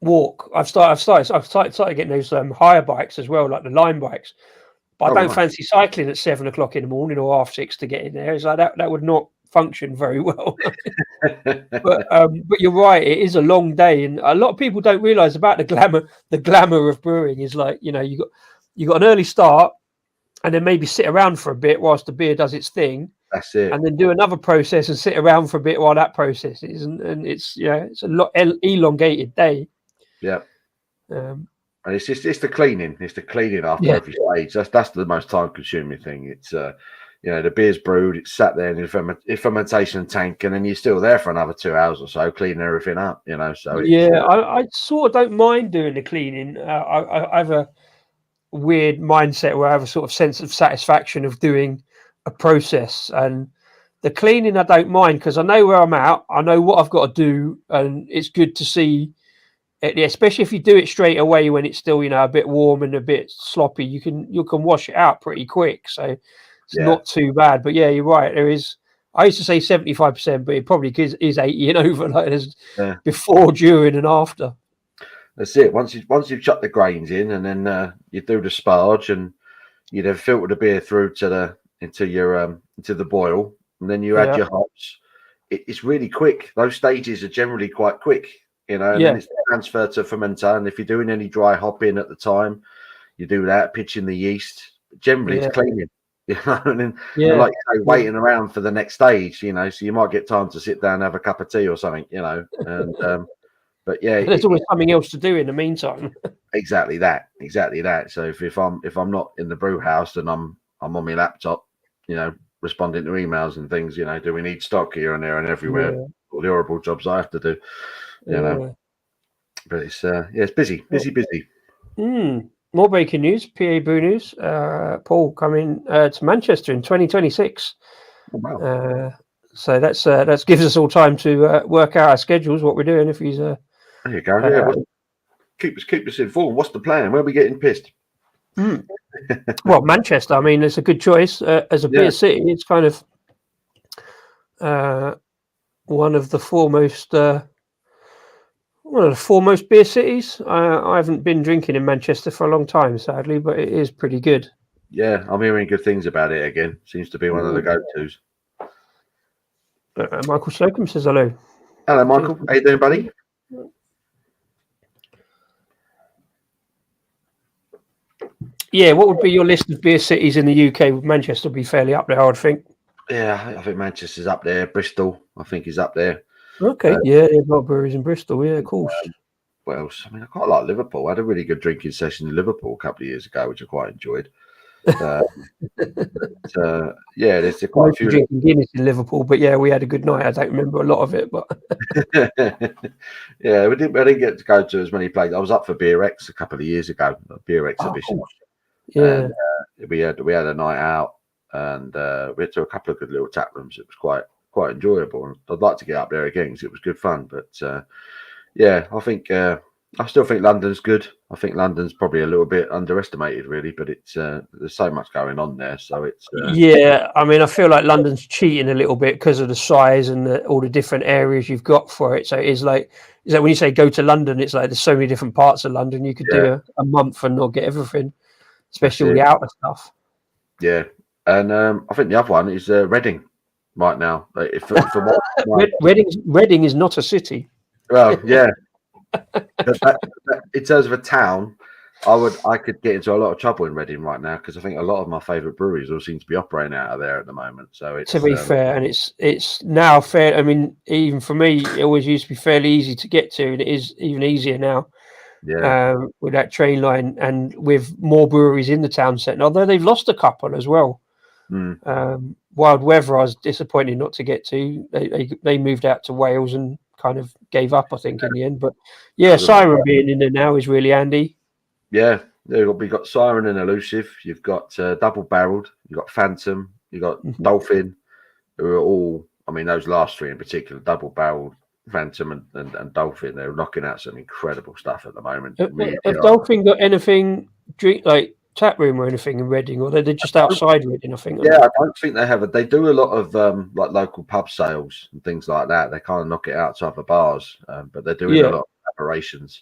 walk. I've started getting those hire bikes as well, like the line bikes. But I don't fancy cycling at 7 o'clock in the morning or 6:30 to get in there. It's like that would not function very well. But you're right, it is a long day, and a lot of people don't realise about the glamour of brewing is like, you got an early start. And then maybe sit around for a bit whilst the beer does its thing. That's it. And then do another process and sit around for a bit while that process is, and it's it's a lot elongated day. Yeah. And it's the cleaning. It's the cleaning after every stage. That's the most time consuming thing. It's the beer's brewed, it's sat there in the fermentation tank, and then you're still there for another 2 hours or so cleaning everything up. So I sort of don't mind doing the cleaning. I have a weird mindset where I have a sort of sense of satisfaction of doing a process, and the cleaning I don't mind because I know where I'm at, I know what I've got to do, and it's good to see it, especially if you do it straight away when it's still a bit warm and a bit sloppy. You can wash it out pretty quick, so it's not too bad. But yeah, you're right, I used to say 75%, but it probably is 80 and over, like there's before, during and after. That's it. Once you've chucked the grains in, and then you do the sparge, and you then filter the beer through into the boil, and then you add your hops. It's really quick. Those stages are generally quite quick, and then it's transferred to fermenter. And if you're doing any dry hopping at the time, you do that, pitching the yeast. Generally, it's cleaning. And then like you say, waiting around for the next stage. So you might get time to sit down and have a cup of tea or something. And but there's always something else to do in the meantime. Exactly that. So if I'm not in the brew house and I'm on my laptop, responding to emails and things, do we need stock here and there and everywhere? All the horrible jobs I have to do, But it's it's busy. More breaking news, PA Brew News. Paul coming to Manchester in 2026. Oh, wow. So that gives us all time to work out our schedules, what we're doing. If he's there you go. Keep us informed. What's the plan? Where are we getting pissed? Well, Manchester. I mean, it's a good choice as a beer city. It's kind of one of the foremost beer cities. I haven't been drinking in Manchester for a long time, sadly, but it is pretty good. Yeah, I'm hearing good things about it again. Seems to be one of the go-tos. Michael Slocum says hello. Hello, Michael. How you doing, buddy? Yeah, what would be your list of beer cities in the UK? Would Manchester be fairly up there, I would think. Yeah, I think Manchester's up there. Bristol, I think, is up there. Okay, yeah, there's a lot of breweries in Bristol. Yeah, of course. What else? I mean, I quite like Liverpool. I had a really good drinking session in Liverpool a couple of years ago, which I quite enjoyed. Yeah, there's quite a few. Drinking Guinness in Liverpool, but yeah, we had a good night. I don't remember a lot of it, but Yeah, I didn't get to go to as many places. I was up for Beer X a couple of years ago, a beer exhibition. Yeah, And, we had a night out, and we went to a couple of good little tap rooms. It was quite enjoyable, and I'd like to get up there again because it was good fun. But yeah, I still think London's good. I think London's probably a little bit underestimated, really, but it's there's so much going on there, so it's yeah. I mean, I feel like London's cheating a little bit because of the size and all the different areas you've got for it. So it's like, is that when you say go to London, it's like there's so many different parts of London. You could do a month and not get everything, especially all the outer stuff. Yeah, and I think the other one is Reading right now. Reading is not a city. Well, yeah. In terms of a town, I could get into a lot of trouble in Reading right now because I think a lot of my favourite breweries all seem to be operating out of there at the moment. So it's to be fair, and it's now fair. I mean, even for me, it always used to be fairly easy to get to, and it is even easier now. Yeah, with that train line and with more breweries in the town centre. Although they've lost a couple as well. Wild Weather, I was disappointed not to get to. They moved out to Wales and kind of gave up, I think, in the end. But yeah, Siren being in there now is really handy. Yeah, we've got Siren and Elusive. You've got Double Barreled. You've got Phantom. You've got Dolphin. Who are all, I mean, those last three in particular, Double Barreled, Phantom, and Dolphin. They're knocking out some incredible stuff at the moment. Have Dolphin got anything like tap room or anything in Reading, or they're just outside Reading? I think. Yeah, I don't think they have it. They do a lot of like local pub sales and things like that. They kind of knock it out to other bars, but they're doing a lot of collaborations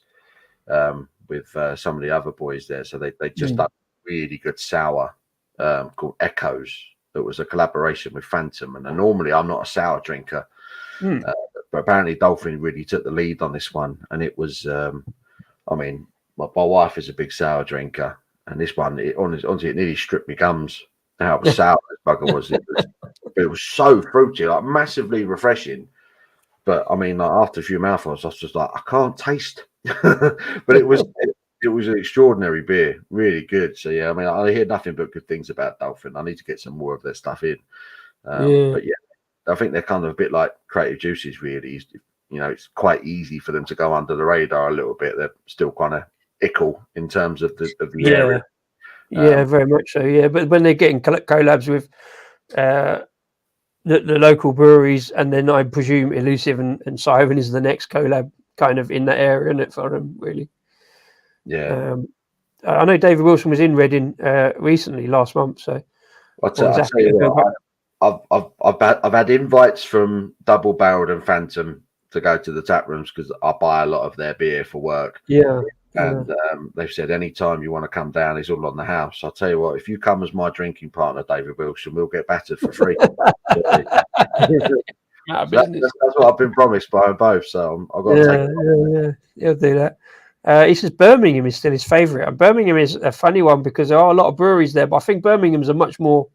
with some of the other boys there. So they just done a really good sour called Echoes. That was a collaboration with Phantom. And normally I'm not a sour drinker, but apparently Dolphin really took the lead on this one. And it was, I mean, my wife is a big sour drinker, and this one, honestly, it nearly stripped me gums. How sour this bugger was. It was so fruity, like massively refreshing. But I mean, like, after a few mouthfuls, I was just like, I can't taste. But it was an extraordinary beer, really good. So yeah, I mean, I hear nothing but good things about Dolphin. I need to get some more of their stuff in. But yeah, I think they're kind of a bit like Creative Juices, really. You know, it's quite easy for them to go under the radar a little bit. They're still kind of ickle in terms of the area. Yeah, very much so. Yeah, but when they're getting collabs with the local breweries, and then I presume Elusive and Siren is the next collab kind of in that area, isn't it, for them, really? Yeah. I know David Wilson was in Reading recently last month, so I'll tell you what, I've had invites from Double Barreled and Phantom to go to the tap rooms because I buy a lot of their beer for work. Yeah. And they've said anytime you want to come down, it's all on the house. I'll tell you what, if you come as my drinking partner, David Wilson, we'll get battered for free. That's what I've been promised by both. So I've got to take it. Yeah, he'll do that. He says Birmingham is still his favourite. And Birmingham is a funny one because there are a lot of breweries there, but I think Birmingham's a much more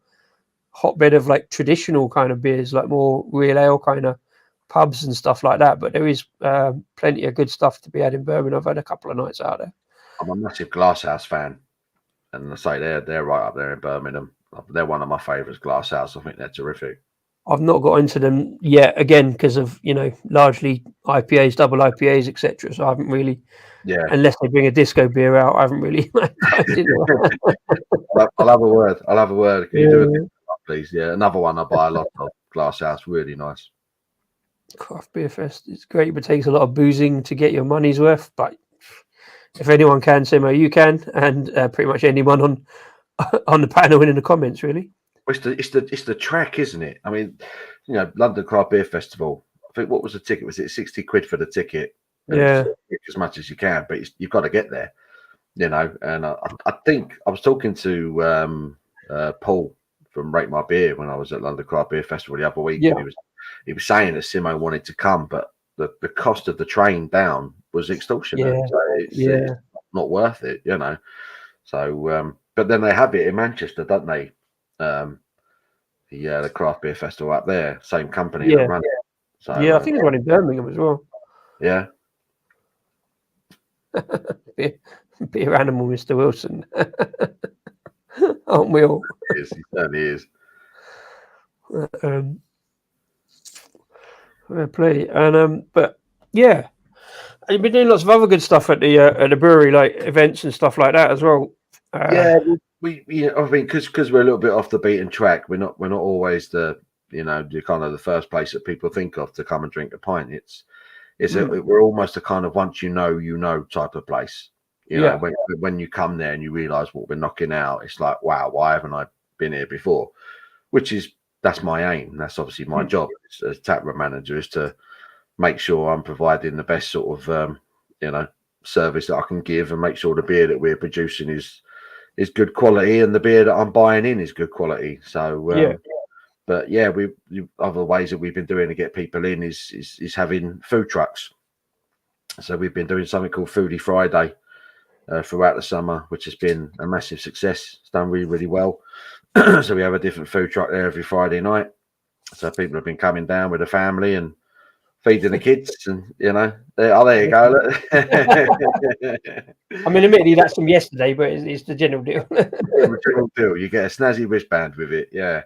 hotbed of like traditional kind of beers, like more real ale kind of pubs and stuff like that. But there is plenty of good stuff to be had in Birmingham. I've had a couple of nights out there. I'm a massive Glasshouse fan, and I say they're right up there in Birmingham. They're one of my favourites, Glasshouse. I think they're terrific. I've not got into them yet, again, because of, largely IPAs, double IPAs, etc. So I haven't really, unless they bring a disco beer out, I haven't really. I'll have a word. Can you do it, please? Yeah, another one I buy a lot of, Glasshouse, really nice. Craft Beer Fest, it's great, but it takes a lot of boozing to get your money's worth. But if anyone can, Simo, you can, and pretty much anyone on the panel and in the comments, really. It's the track, isn't it? I mean, London Craft Beer Festival. I think what was the ticket? Was it 60 quid for the ticket? Yeah, as much as you can, but you've got to get there, And I think I was talking to Paul from Rate My Beer when I was at London Craft Beer Festival the other week. Yeah. And he was saying that Simo wanted to come, but the cost of the train down was extortionate. Yeah. So it's not worth it, So, but then they have it in Manchester, don't they? The craft beer festival up there, same company that run it. So, I think there's one in Birmingham as well. Yeah. Beer animal, Mr. Wilson. Aren't we all? He certainly is. Play. And but yeah, and you've been doing lots of other good stuff at the brewery, like events and stuff like that as well. Yeah, we I mean, because we're a little bit off the beaten track. We're not always the kind of the first place that people think of to come and drink a pint. We're almost a kind of once you know type of place. You know, when you come there and you realise what we're knocking out, it's like, wow, why haven't I been here before? That's my aim. That's obviously my job as taproom manager, is to make sure I'm providing the best sort of service that I can give, and make sure the beer that we're producing is good quality, and the beer that I'm buying in is good quality. So but yeah, other ways that we've been doing to get people in is having food trucks. So we've been doing something called Foodie Friday throughout the summer, which has been a massive success. It's done really, really well. So we have a different food truck there every Friday night. So people have been coming down with a family and feeding the kids, and there you go. I mean, admittedly, that's from yesterday, but it's the general deal. The general deal. You get a snazzy wristband with it, yeah.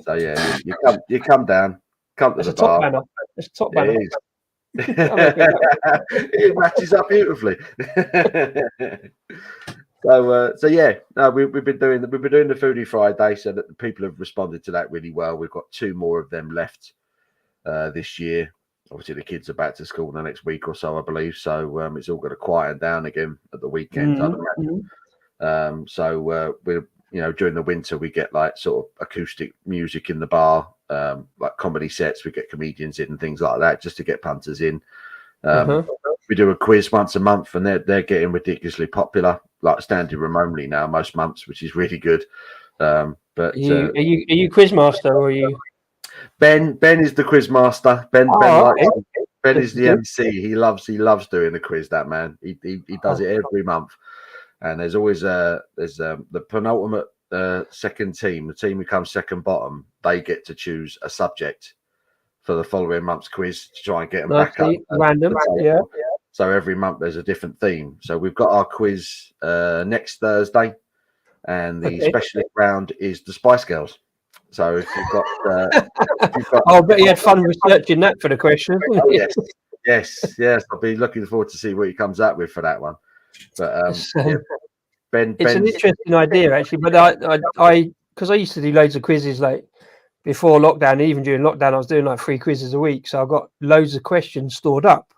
So yeah, you come down, come to the bar. It's a top banner. It matches up beautifully. So yeah, no, we've been doing the Foodie Friday, so that the people have responded to that really well. We've got 2 more of them left this year. Obviously, the kids are back to school in the next week or so, I believe. So it's all going to quieten down again at the weekend. I'd imagine. So we're during the winter we get like sort of acoustic music in the bar, like comedy sets. We get comedians in and things like that, just to get punters in. We do a quiz once a month, and they're getting ridiculously popular, like standing room only now most months, which is really good. But are you quiz master, or are you? Ben is the quiz master. Ben is the MC. He loves doing the quiz. That man, he does it every month. And there's always the penultimate second team, the team who comes second bottom. They get to choose a subject for the following month's quiz to try and get them back up. Random, yeah. So every month there's a different theme. So we've got our quiz next Thursday, and the specialist round is the Spice Girls. So if you've got, I bet you had fun researching that for the question. Oh, yes. I'll be looking forward to see what he comes up with for that one. But Ben, it's an interesting idea actually. But I because I used to do loads of quizzes like before lockdown, even during lockdown, I was doing like 3 quizzes a week. So I got loads of questions stored up.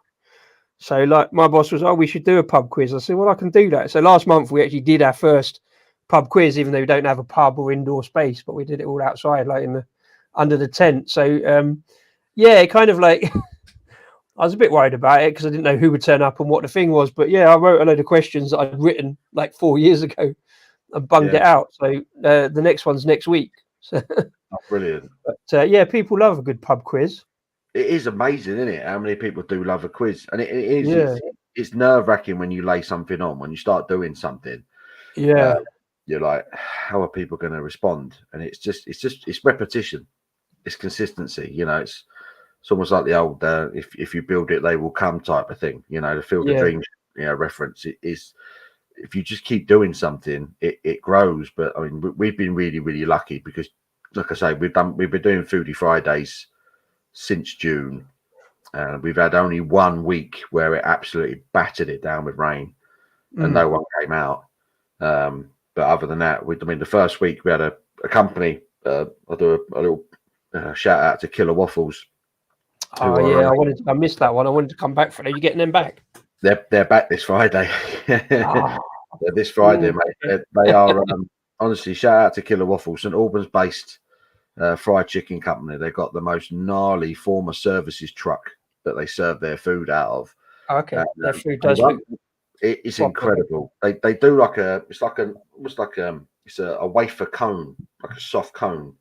So like my boss was, we should do a pub quiz. I said, well, I can do that. So last month we actually did our first pub quiz, even though we don't have a pub or indoor space, but we did it all outside, like under the tent. So it kind of like I was a bit worried about it because I didn't know who would turn up and what the thing was. But yeah, I wrote a load of questions that I'd written like 4 years ago and bunged it out. So the next one's next week. So, brilliant. But people love a good pub quiz. It is amazing, isn't it? How many people do love a quiz? And it is. It's nerve-wracking when you lay something on, when you start doing something. Yeah. You're like, how are people going to respond? And it's repetition, it's consistency. It's almost like the old if you build it, they will come type of thing. The Field of Dreams reference. It is, if you just keep doing something, it grows. But I mean, we've been really, really lucky because, like I say, we've been doing Foodie Fridays since June. We've had only 1 week where it absolutely battered it down with rain, and no one came out. But other than that, the first week we had a company. I'll do a little shout out to Killer Waffles. I missed that one. I wanted to come back for it. Are you getting them back? They're back this Friday. This Friday, mate. They are honestly, shout out to Killer Waffles, St Albans based fried chicken company. They've got the most gnarly former services truck that they serve their food out of. Okay, their food does look. It's incredible. They do it's a wafer cone, like a soft cone,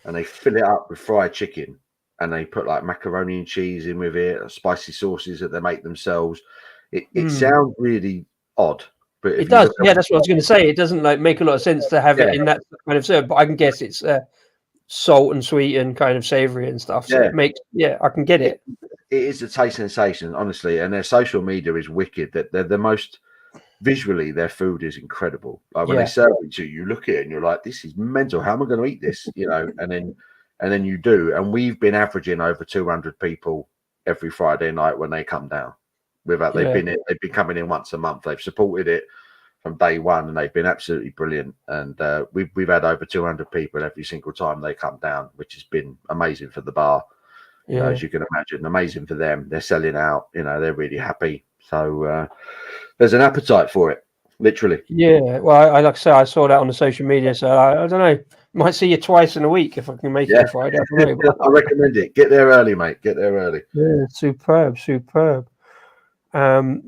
and they fill it up with fried chicken, and they put like macaroni and cheese in with it, spicy sauces that they make themselves. It sounds really odd, But if It you does. look at Yeah, that's what I was going to say. It doesn't like make a lot of sense to have it in that kind of syrup, but I can guess it's salt and sweet and kind of savoury and stuff. So it makes, I can get it. It is a taste sensation, honestly, and their social media is wicked. That they're the most visually, their food is incredible. Like when they serve it to you, you look at it and you're like, "This is mental. How am I going to eat this?" You know, and then you do. And we've been averaging over 200 people every Friday night when they come down. They've been coming in once a month. They've supported it from day one, and they've been absolutely brilliant. And we've had over 200 people every single time they come down, which has been amazing for the bar. You know, as you can imagine, amazing for them. They're selling out. You know, they're really happy. So there's an appetite for it, literally. Yeah. Well, I like I say, I saw that on the social media, so I don't know. Might see you twice in a week if I can make it on Friday. I don't know, I recommend it. Get there early, mate. Get there early. Yeah, superb. I'll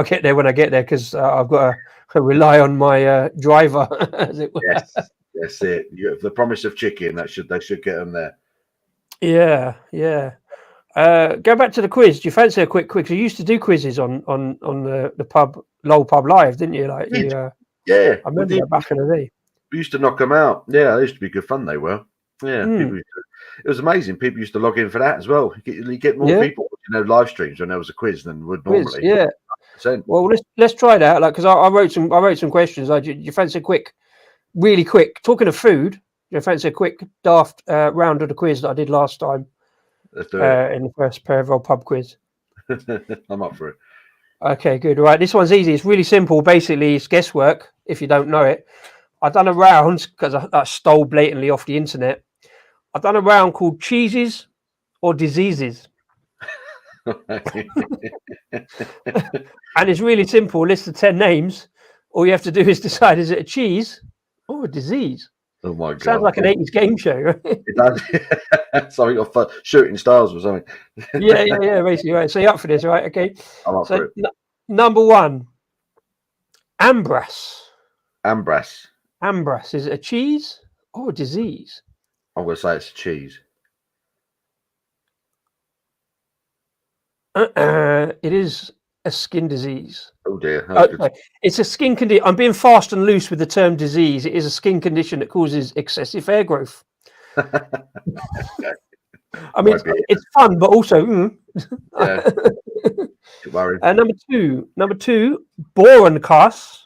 get there when I get there because I've got to rely on my driver, as it were. Yes, that's it. You have the promise of chicken. They should get them there. Yeah. Go back to the quiz. Do you fancy a quick quiz? You used to do quizzes on the pub, Lowell Pub Live, didn't you? Like, I remember that back in the day. We used to knock them out. Yeah, they used to be good fun. They were. Yeah, it was amazing. People used to log in for that as well. You get more people, live streams when there was a quiz than would normally. Yeah. 100%. Well, let's try that. Like, because I wrote some questions. Like, do you fancy a really quick? Talking of food, do you fancy a quick daft round of the quiz that I did last time? Let's do it. In the first Perivale pub quiz. I'm up for it. Okay, good. Right, this one's easy. It's really simple. Basically, it's guesswork if you don't know it. I've done a round because I stole blatantly off the internet. I've done a round called cheeses or diseases. And it's really simple. List of 10 names. All you have to do is decide, is it a cheese or a disease? Oh my God. Sounds like an 80s game show, right? It does. Something of shooting stars or something. Yeah, basically. Right. So you're up for this, right? Okay. I'm up for it. Number one, Ambras. Ambras. Is it a cheese or a disease? I'm going to say it's a cheese. It is a skin disease. Oh dear. It's a skin condition. I'm being fast and loose with the term disease. It is a skin condition that causes excessive hair growth. I mean, it's fun, but also. Yeah. Don't worry. Number two, Borencast.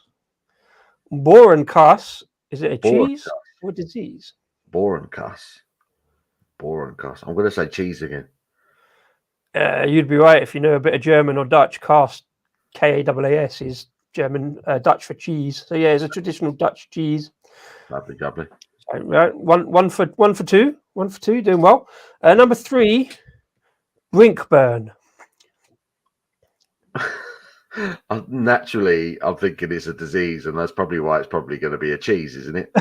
Borencast. Is it a cheese or a disease? Borencast. I'm going to say cheese again. You'd be right if you know a bit of German or Dutch. Cast, Kaas, is German, Dutch for cheese. So yeah, it's a traditional Dutch cheese. Lovely. So, right, one for two, doing well. Number three, Brinkburn. Naturally, I'm thinking it's a disease, and that's probably why it's probably going to be a cheese, isn't it?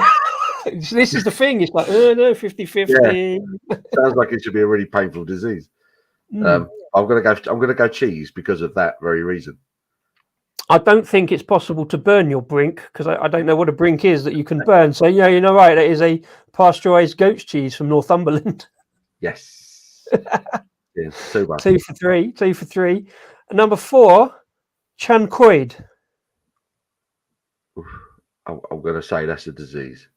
This is the thing. It's like, no, 50-50. Yeah. Sounds like it should be a really painful disease. I'm gonna go cheese because of that very reason. I don't think it's possible to burn your brink because I don't know what a brink is that you can burn. So yeah, you know, right? That is a pasteurised goat's cheese from Northumberland. Yes. Yeah, 2 for 3. 2 for 3. And number 4, Chancoid. I'm gonna say that's a disease.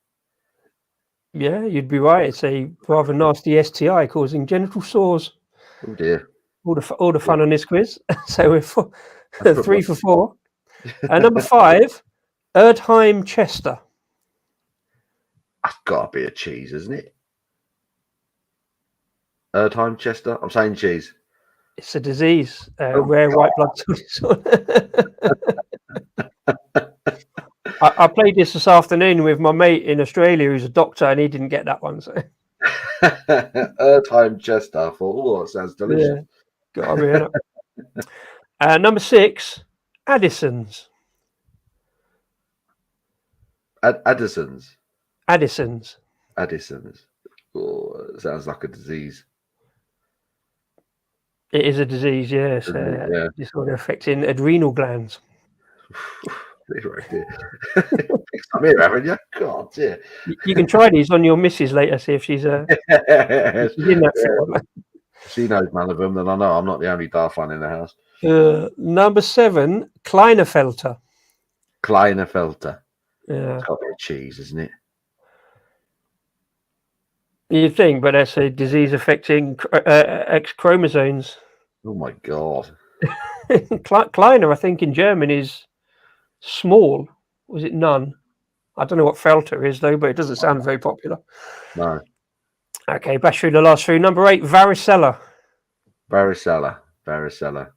Yeah, you'd be right. It's a rather nasty STI causing genital sores. Oh dear. All the fun on this quiz. So we're 3 for 4. And number 5, Erdheim Chester. That's got to be a cheese, isn't it? Erdheim Chester. I'm saying cheese. It's a disease, rare white blood cell disorder. I played this afternoon with my mate in Australia who's a doctor, and he didn't get that one. So. Erdheim Chester. I thought, that sounds delicious. Yeah, got to be. Number 6, Addison's. Addison's. Oh, it sounds like a disease. It is a disease, yes. Disorder affecting adrenal glands. I'm here, haven't you? God, yeah. You can try these on your missus later, see if she's in that. She knows none of them, then I know I'm not the only daft one in the house. Number 7, Kleinefelter. Klinefelter. Yeah, It's got to be a cheese, isn't it? you'd think, but that's a disease affecting X chromosomes. Oh my god. Kleiner, I think, in German is small. Was it none? I don't know what Felter is though, but it doesn't sound very popular. No. Okay, bash through the last three. Number 8, varicella. Varicella. Varicella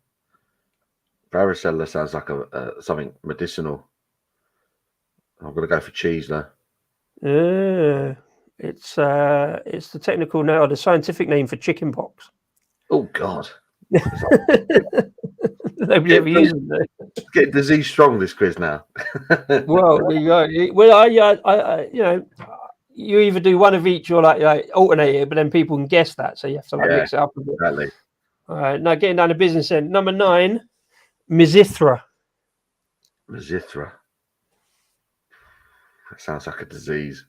sounds like something medicinal. I'm going to go for cheese though. It's the technical name or the scientific name for chickenpox. Oh god. Nobody ever uses it. It's getting disease strong, this quiz now. Well, I you either do one of each or like alternate it, but then people can guess that, so you have to mix it up a bit. Exactly. All right, now getting down to business end. Number 9, Mizithra. Mizithra. That sounds like a disease.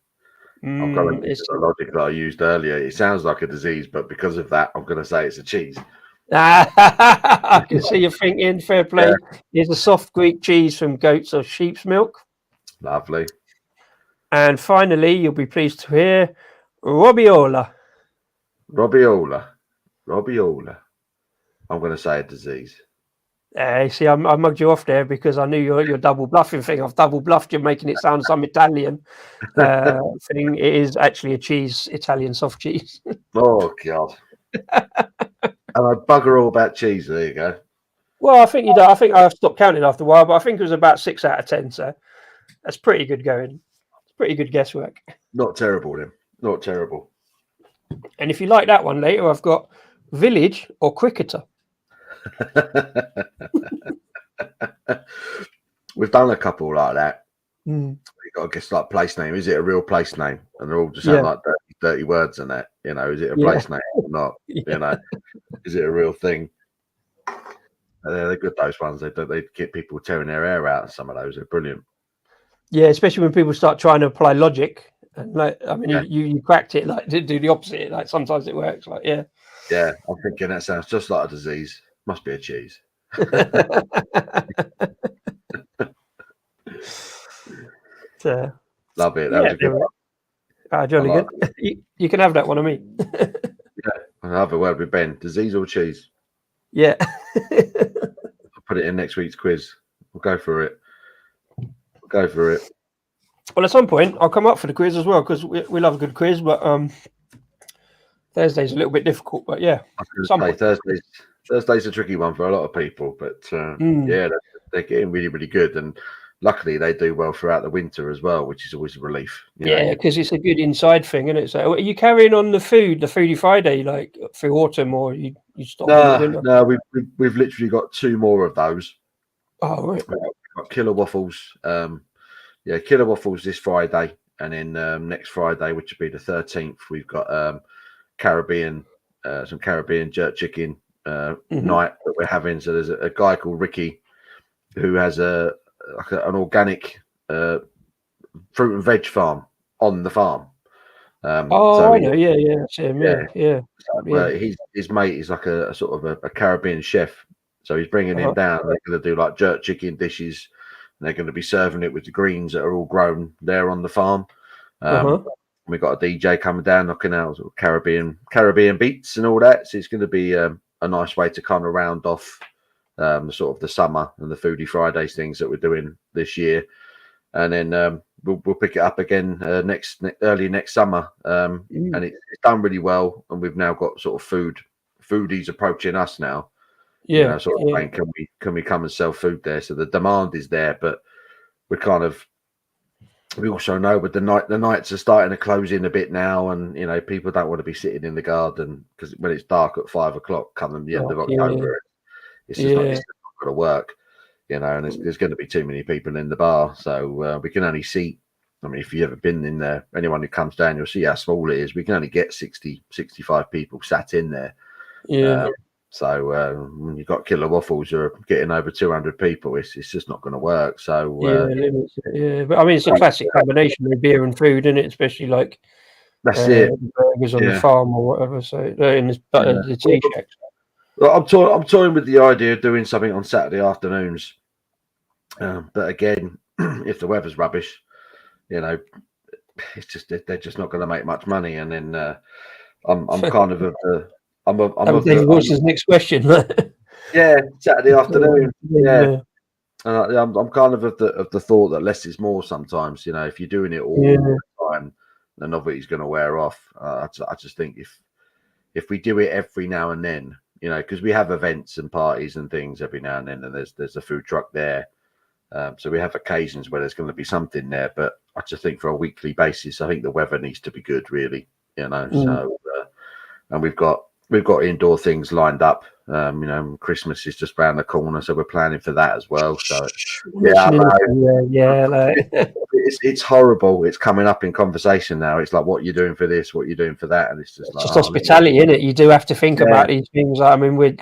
Mm, I'm going to the logic that I used earlier. It sounds like a disease, but because of that, I'm going to say it's a cheese. I can see you thinking. Fair play. Yeah. It's a soft Greek cheese from goats or sheep's milk. Lovely. And finally, you'll be pleased to hear Robiola. Robiola. I'm going to say a disease. See, I mugged you off there because I knew your double bluffing thing. I've double bluffed you, making it sound some Italian thing. It is actually a cheese, Italian soft cheese. Oh, God. And I bugger all about cheese. There you go. Well, I think you do. I think I stopped counting after a while, but I think it was about 6 out of 10. So that's pretty good going. It's pretty good guesswork. Not terrible, then. Not terrible. And if you like that one later, I've got village or cricketer. We've done a couple like that. Mm. You got to guess like place name. Is it a real place name? And they're all just sound like dirty words and that. You know, is it a place name or not? You know, is it a real thing? They're good, those ones. They get people tearing their hair out. Some of those are brilliant. Yeah, especially when people start trying to apply logic. And like, I mean, you cracked it. Like, do the opposite. Like sometimes it works. Like, yeah. I'm thinking that sounds just like a disease. Must be a cheese. Love it. That was a good one. Jolly good. You can have that one of me. I'll have a word with Ben. Disease or cheese? Yeah. I'll put it in next week's quiz. We'll go for it. Well, at some point, I'll come up for the quiz as well because we love a good quiz, but Thursday's a little bit difficult. But yeah, Thursday's a tricky one for a lot of people, but they're getting really, really good, and luckily they do well throughout the winter as well, which is always a relief. Because it's a good inside thing, isn't it? So, are you carrying on the Foodie Friday, like through autumn, or you stop? No, we've literally got 2 more of those. Oh, right. We've got Killer Waffles. Killer Waffles this Friday, and then next Friday, which would be the 13th, we've got some Caribbean jerk chicken night that we're having. So there's a guy called Ricky who has an organic fruit and veg farm on the farm. I know. Yeah. His mate is like a sort of a Caribbean chef, so he's bringing him down. They're going to do like jerk chicken dishes. And they're going to be serving it with the greens that are all grown there on the farm. We've got a DJ coming down, knocking out sort of Caribbean beats and all that. So it's going to be a nice way to kind of round off sort of the summer and the Foodie Fridays things that we're doing this year. And then we'll pick it up again early next summer. And it's done really well. And we've now got sort of foodies approaching us now. Saying, can we come and sell food there? So the demand is there, but we also know with the nights are starting to close in a bit now, and people don't want to be sitting in the garden because when it's dark at 5 o'clock come the end of October, it's just not going to work, and there's going to be too many people in the bar, so we can only seat. I mean, if you've ever been in there, anyone who comes down, you'll see how small it is. We can only get 60, 65 people sat in there. So when you've got Killer Waffles who are getting over 200 people, it's just not going to work. So but I mean, it's a classic combination of beer and food, isn't it? Especially like that's it, burgers on the farm or whatever. So in the tea shacks. Well, I'm toying with the idea of doing something on Saturday afternoons, but again, if the weather's rubbish, you know, it's just they're just not going to make much money. And then I'm kind of the I'm of David the Wilson's next question. yeah, Saturday afternoon. Yeah. And I'm kind of the thought that less is more sometimes. You know, if you're doing it all the time, the novelty's going to wear off. I just think if we do it every now and then, you know, because we have events and parties and things every now and then, and there's a food truck there. So we have occasions where there's going to be something there, but I just think for a weekly basis, I think the weather needs to be good, really, you know. So, and we've got indoor things lined up. You know, Christmas is just around the corner, so we're planning for that as well. So, it's horrible. It's coming up in conversation now. It's like, what you're doing for this, what you're doing for that, and it's just like hospitality, isn't it? You do have to think about these things. I mean, we're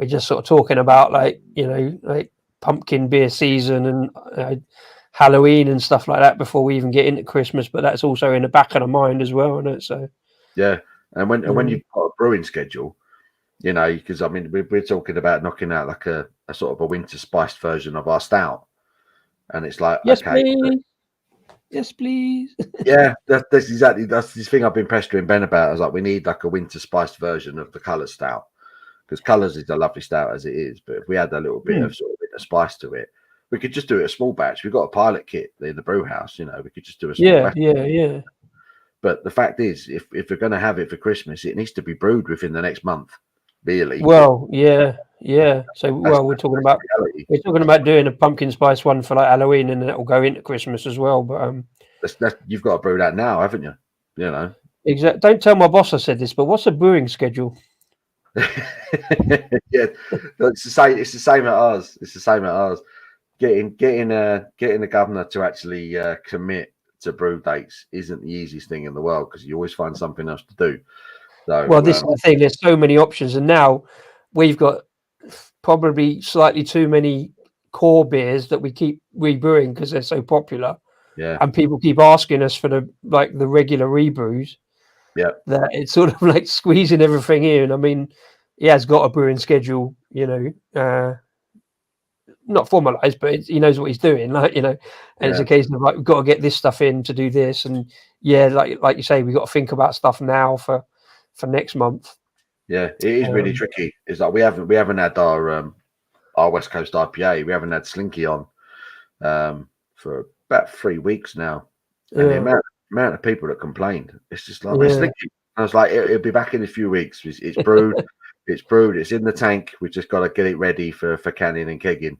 just sort of talking about, like, you know, like pumpkin beer season and Halloween and stuff like that before we even get into Christmas, but that's also in the back of the mind as well, isn't it? So and when you've got a brewing schedule, you know, because I mean we're talking about knocking out like a sort of a winter spiced version of our stout, and it's like, yes, okay, please. Yes, please. Yeah, that's this thing I've been pestering Ben about. I was like, we need like a winter spiced version of the Colours stout, because Colours is a lovely stout as it is, but if we had a little bit of sort of winter spice to it, we could just do it a small batch. We've got a pilot kit in the brew house, you know, we could just do a small batch. Yeah. But the fact is, if we're going to have it for Christmas, it needs to be brewed within the next month, really. Well, yeah. So, we're talking about doing a pumpkin spice one for like Halloween, and then it will go into Christmas as well. But you've got to brew that now, haven't you? You know. Exactly. Don't tell my boss I said this, but what's a brewing schedule? Yeah, it's the same at ours. It's the same at ours. Getting the governor to actually commit to brew dates isn't the easiest thing in the world, because you always find something else to do. So, well, this is the thing. There's so many options, and now we've got probably slightly too many core beers that we keep rebrewing because they're so popular. Yeah, and people keep asking us for the regular rebrews. Yeah, that it's sort of like squeezing everything in. I mean, he has got a brewing schedule, you know, not formalized, but he knows what he's doing, like, you know, and it's a case of like, we've got to get this stuff in to do this, and like you say, we've got to think about stuff now for next month. Yeah, it is really tricky. It's like we haven't had our West Coast IPA. We haven't had Slinky on for about 3 weeks now, and the amount of people that complained, it's just like, Slinky. I was like, it'll be back in a few weeks. It's brewed, it's in the tank. We've just got to get it ready for canning and kegging.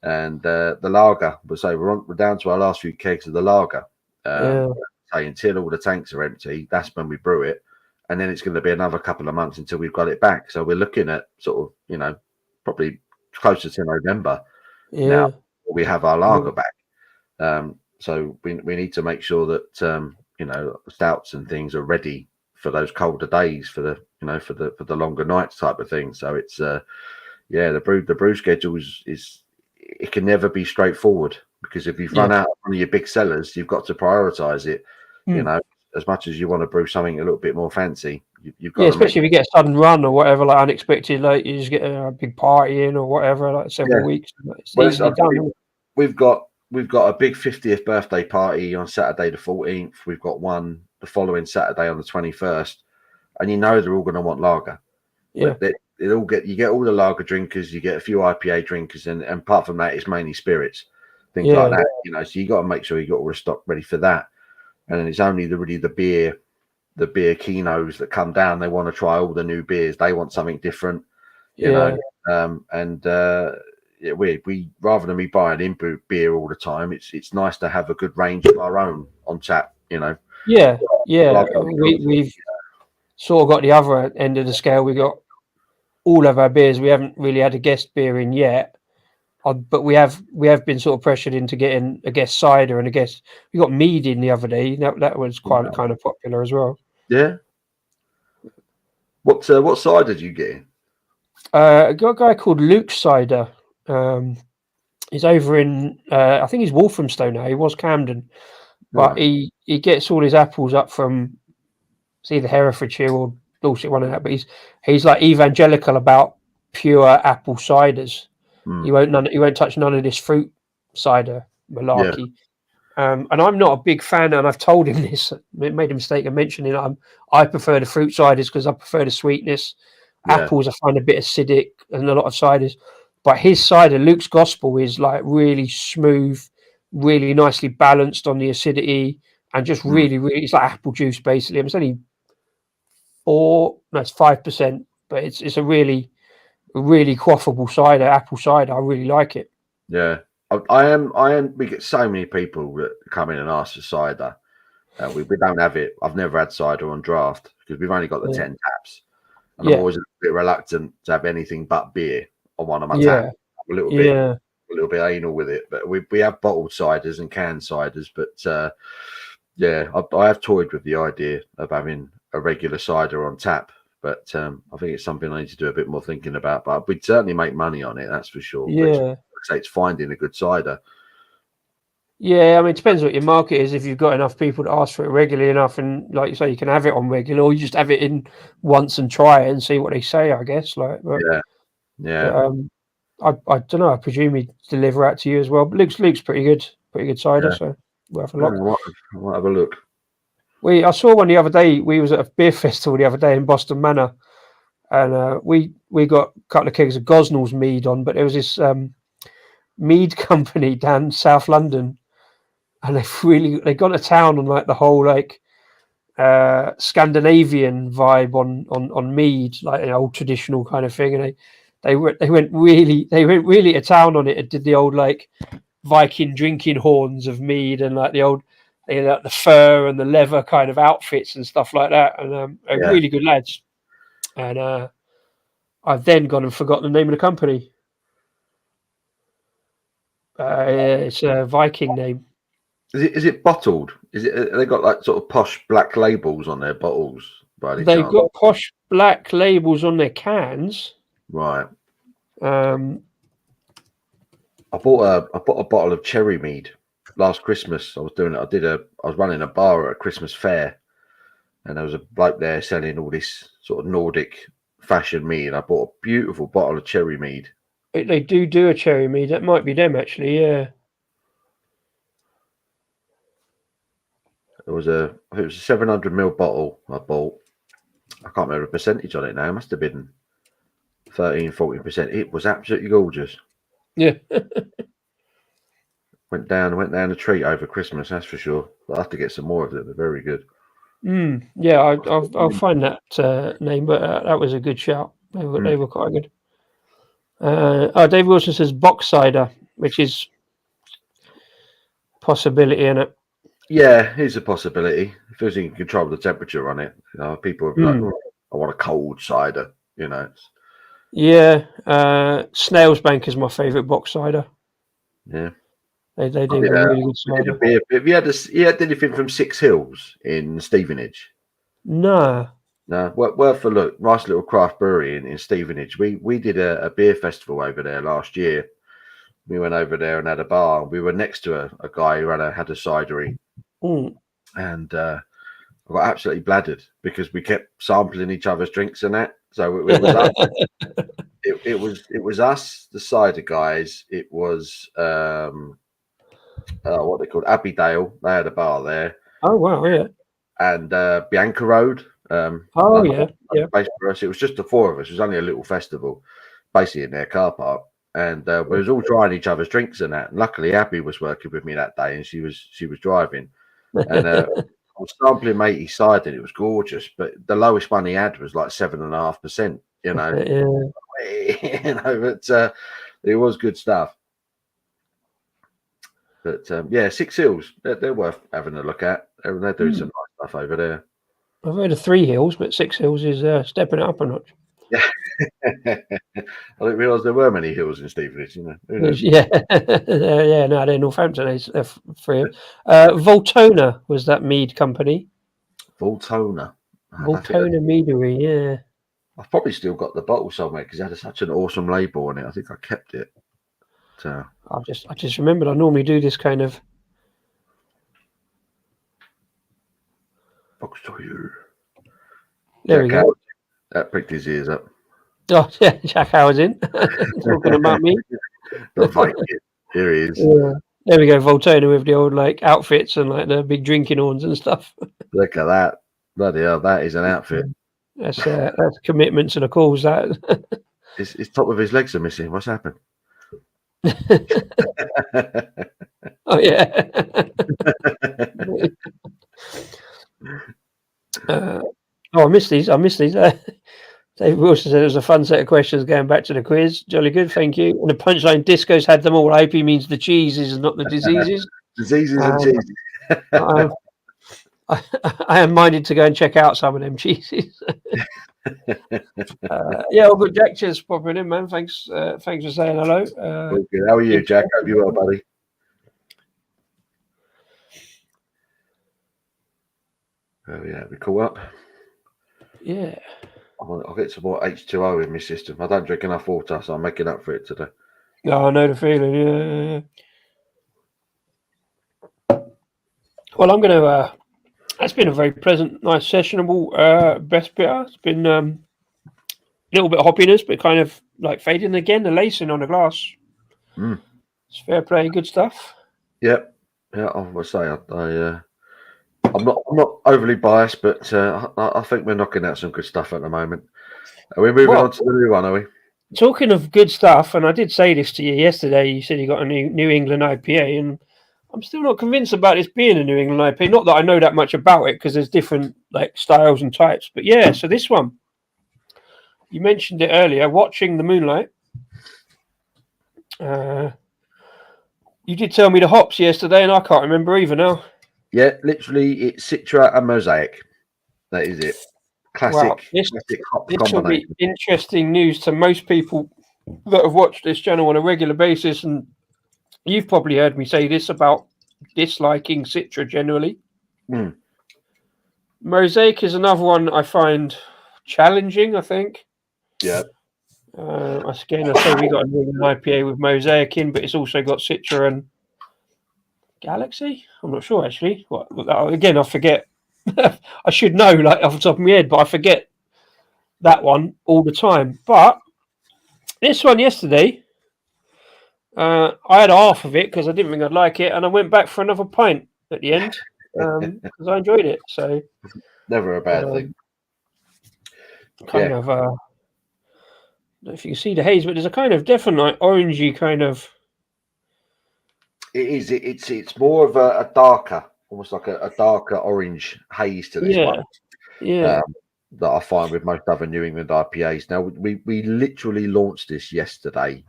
And the lager, we're down to our last few kegs of the lager. Until all the tanks are empty, that's when we brew it, and then it's going to be another couple of months until we've got it back. So we're looking at sort of, you know, probably closer to November now. We have our lager back. So we need to make sure that you know, stouts and things are ready for those colder days, for the longer nights type of thing. So it's the brew schedule is it can never be straightforward, because if you've run out of one of your big sellers, you've got to prioritize it. You know, as much as you want to brew something a little bit more fancy, you've got especially if you get a sudden run or whatever, like unexpected, like you just get a big party in or whatever, like several weeks. We've got a big 50th birthday party on Saturday the 14th. We've got one the following Saturday on the 21st, and you know they're all going to want lager. You get all the lager drinkers, you get a few IPA drinkers, and apart from that, it's mainly spirits, things like that. You know, so you got to make sure you got all the stock ready for that. And then it's only the beer kinos that come down. They want to try all the new beers. They want something different, you know. We rather than me buying input beer all the time, it's nice to have a good range of our own on tap, you know. We've sort of got the other end of the scale. We got all of our beers. We haven't really had a guest beer in yet, but we have been sort of pressured into getting a guest cider and a guest. We got mead in the other day. That was quite kind of popular as well. Yeah. What cider did you get in? I got a guy called Luke Cider. He's over in I think he's Walthamstow now. He was Camden, but he gets all his apples up from either Hertfordshire or Dorset, one of that. But he's like evangelical about pure apple ciders. He won't touch none of this fruit cider malarkey. And I'm not a big fan, and I've told him this. Made a mistake of mentioning I prefer the fruit ciders because I prefer the sweetness. Apples I find a bit acidic, and a lot of ciders. But his cider, Luke's Gospel, is like really smooth, really nicely balanced on the acidity, and just really, really, it's like apple juice basically. It's only 5%, but it's a really quaffable cider, apple cider. I really like it. Yeah. I am. We get so many people that come in and ask for cider. We don't have it. I've never had cider on draft because we've only got the 10 taps, and I'm always a bit reluctant to have anything but beer on one of my taps. A little bit anal with it, but we have bottled ciders and canned ciders. But I have toyed with the idea of having a regular cider on tap. But I think it's something I need to do a bit more thinking about. But we'd certainly make money on it, that's for sure. Yeah. It's finding a good cider. Yeah, I mean, it depends what your market is. If you've got enough people to ask for it regularly enough, and like you say, you can have it on regular, or you just have it in once and try it and see what they say, I guess. I don't know. I presume he'd deliver out to you as well. But Luke's pretty good cider, so worth a look. I might have a look. I saw one the other day. We was at a beer festival the other day in Boston Manor, and we got a couple of kegs of Gosnell's mead on, but there was this mead company down South London, and they got a town on like the whole like Scandinavian vibe on mead, like an old traditional kind of thing, and they went really to town on it and did the old like Viking drinking horns of mead and like the old the fur and the leather kind of outfits and stuff like that, and really good lads. And I've then gone and forgotten the name of the company. It's a Viking name. Is it bottled? They got like sort of posh black labels on their bottles? They've got posh black labels on their cans. Right. I bought a bottle of cherry mead last Christmas. I was running a bar at a Christmas fair, and there was a bloke there selling all this sort of Nordic fashion mead. I bought a beautiful bottle of cherry mead. They do a cherry mead. That might be them actually. Yeah. It was a 700ml bottle I bought. I can't remember the percentage on it now. It must have been 13-14%. It was absolutely gorgeous. Yeah. went down a treat over Christmas, that's for sure. But I have to get some more of it. They're very good. Yeah, I'll find that name, but that was a good shout. They were quite good. David Wilson says box cider, which is possibility in it. Yeah, it's a possibility. If you can control the temperature on it, people are like, I want a cold cider, Yeah, Snail's Bank is my favourite box cider. Yeah, they do a really good cider. Have you had anything from Six Hills in Stevenage? No, worth a look. Nice little craft brewery in Stevenage. We did a beer festival over there last year. We went over there and had a bar. We were next to a guy who had a cidery, and I got absolutely bladdered because we kept sampling each other's drinks and that. So it was us. it was us, the cider guys. It was what they called Abbeydale. They had a bar there. Oh wow, yeah. And Bianca Road. Based for us, it was just the four of us. It was only a little festival, basically in their car park. And we was all trying each other's drinks and that. And luckily, Abby was working with me that day, and she was driving. And I was sampling matey's cider, and it was gorgeous. But the lowest one he had was like 7.5%. But it was good stuff. But Six Hills, they're worth having a look at. They're doing some nice stuff over there. I've heard of Three Hills, but Six Hills is stepping it up a notch. Yeah. I didn't realise there were many hills in Stevenage, Yeah, no, they're Northampton. It's free. Voltona was that mead company. Voltona Meadery, yeah. I've probably still got the bottle somewhere because it had such an awesome label on it. I think I kept it. So I just remembered I normally do this kind of. There we go. That pricked his ears up. Oh yeah, Jack Howard's in talking about me. The Viking. Here he is. Yeah. There we go, Voltaire with the old like outfits and like the big drinking horns and stuff. Look at that. Bloody hell, that is an outfit. That's commitment to the cause. That. His top of his legs are missing. What's happened? Oh yeah. I missed these. David Wilson said it was a fun set of questions going back to the quiz. Jolly good, thank you. And the punchline, Disco's had them all. I hope he means the cheeses, not the diseases. Diseases and cheeses. I am minded to go and check out some of them cheeses. Yeah, all good. Jack, cheers for popping in, man. Thanks for saying hello. Good. How are you, Jack? Hope you're well, buddy. Oh yeah, we caught up. Yeah. I'll get some more H2O in my system. I don't drink enough water, so I'm making up for it today. No, I know the feeling. Yeah. Well, I'm going to. It's been a very pleasant, nice sessionable best bitter. It's been a little bit of hoppiness, but kind of like fading again. The lacing on the glass. It's fair play, good stuff. Yep. Yeah, I must say, I'm not overly biased, but I think we're knocking out some good stuff at the moment. Are we moving on to the new one? Are we? Talking of good stuff, and I did say this to you yesterday. You said you got a New England IPA, and I'm still not convinced about this being a New England IPA. Not that I know that much about it, because there's different like styles and types. But yeah, so this one, you mentioned it earlier. Watching the Moonlight. You did tell me the hops yesterday, and I can't remember either now. Yeah, literally, it's Citra and Mosaic. That is it. Classic, Wow. classic hop This will be combination. interesting news to most people that have watched this channel on a regular basis, and you've probably heard me say this about disliking Citra generally. Mosaic is another one I find challenging, I think. Yeah. Again, I say we got an IPA with Mosaic in, but it's also got Citra and Galaxy. I'm not sure actually. Again, I forget. I should know, like off the top of my head, but I forget that one all the time. But this one yesterday, I had half of it because I didn't think I'd like it, and I went back for another pint at the end because I enjoyed it. So never a bad thing. Kind of. I don't know if you can see the haze, but there's a kind of definite orangey kind of. It is. It's more of a darker, almost like a darker orange haze to this one. Yeah. That I find with most other New England IPAs. Now we literally launched this yesterday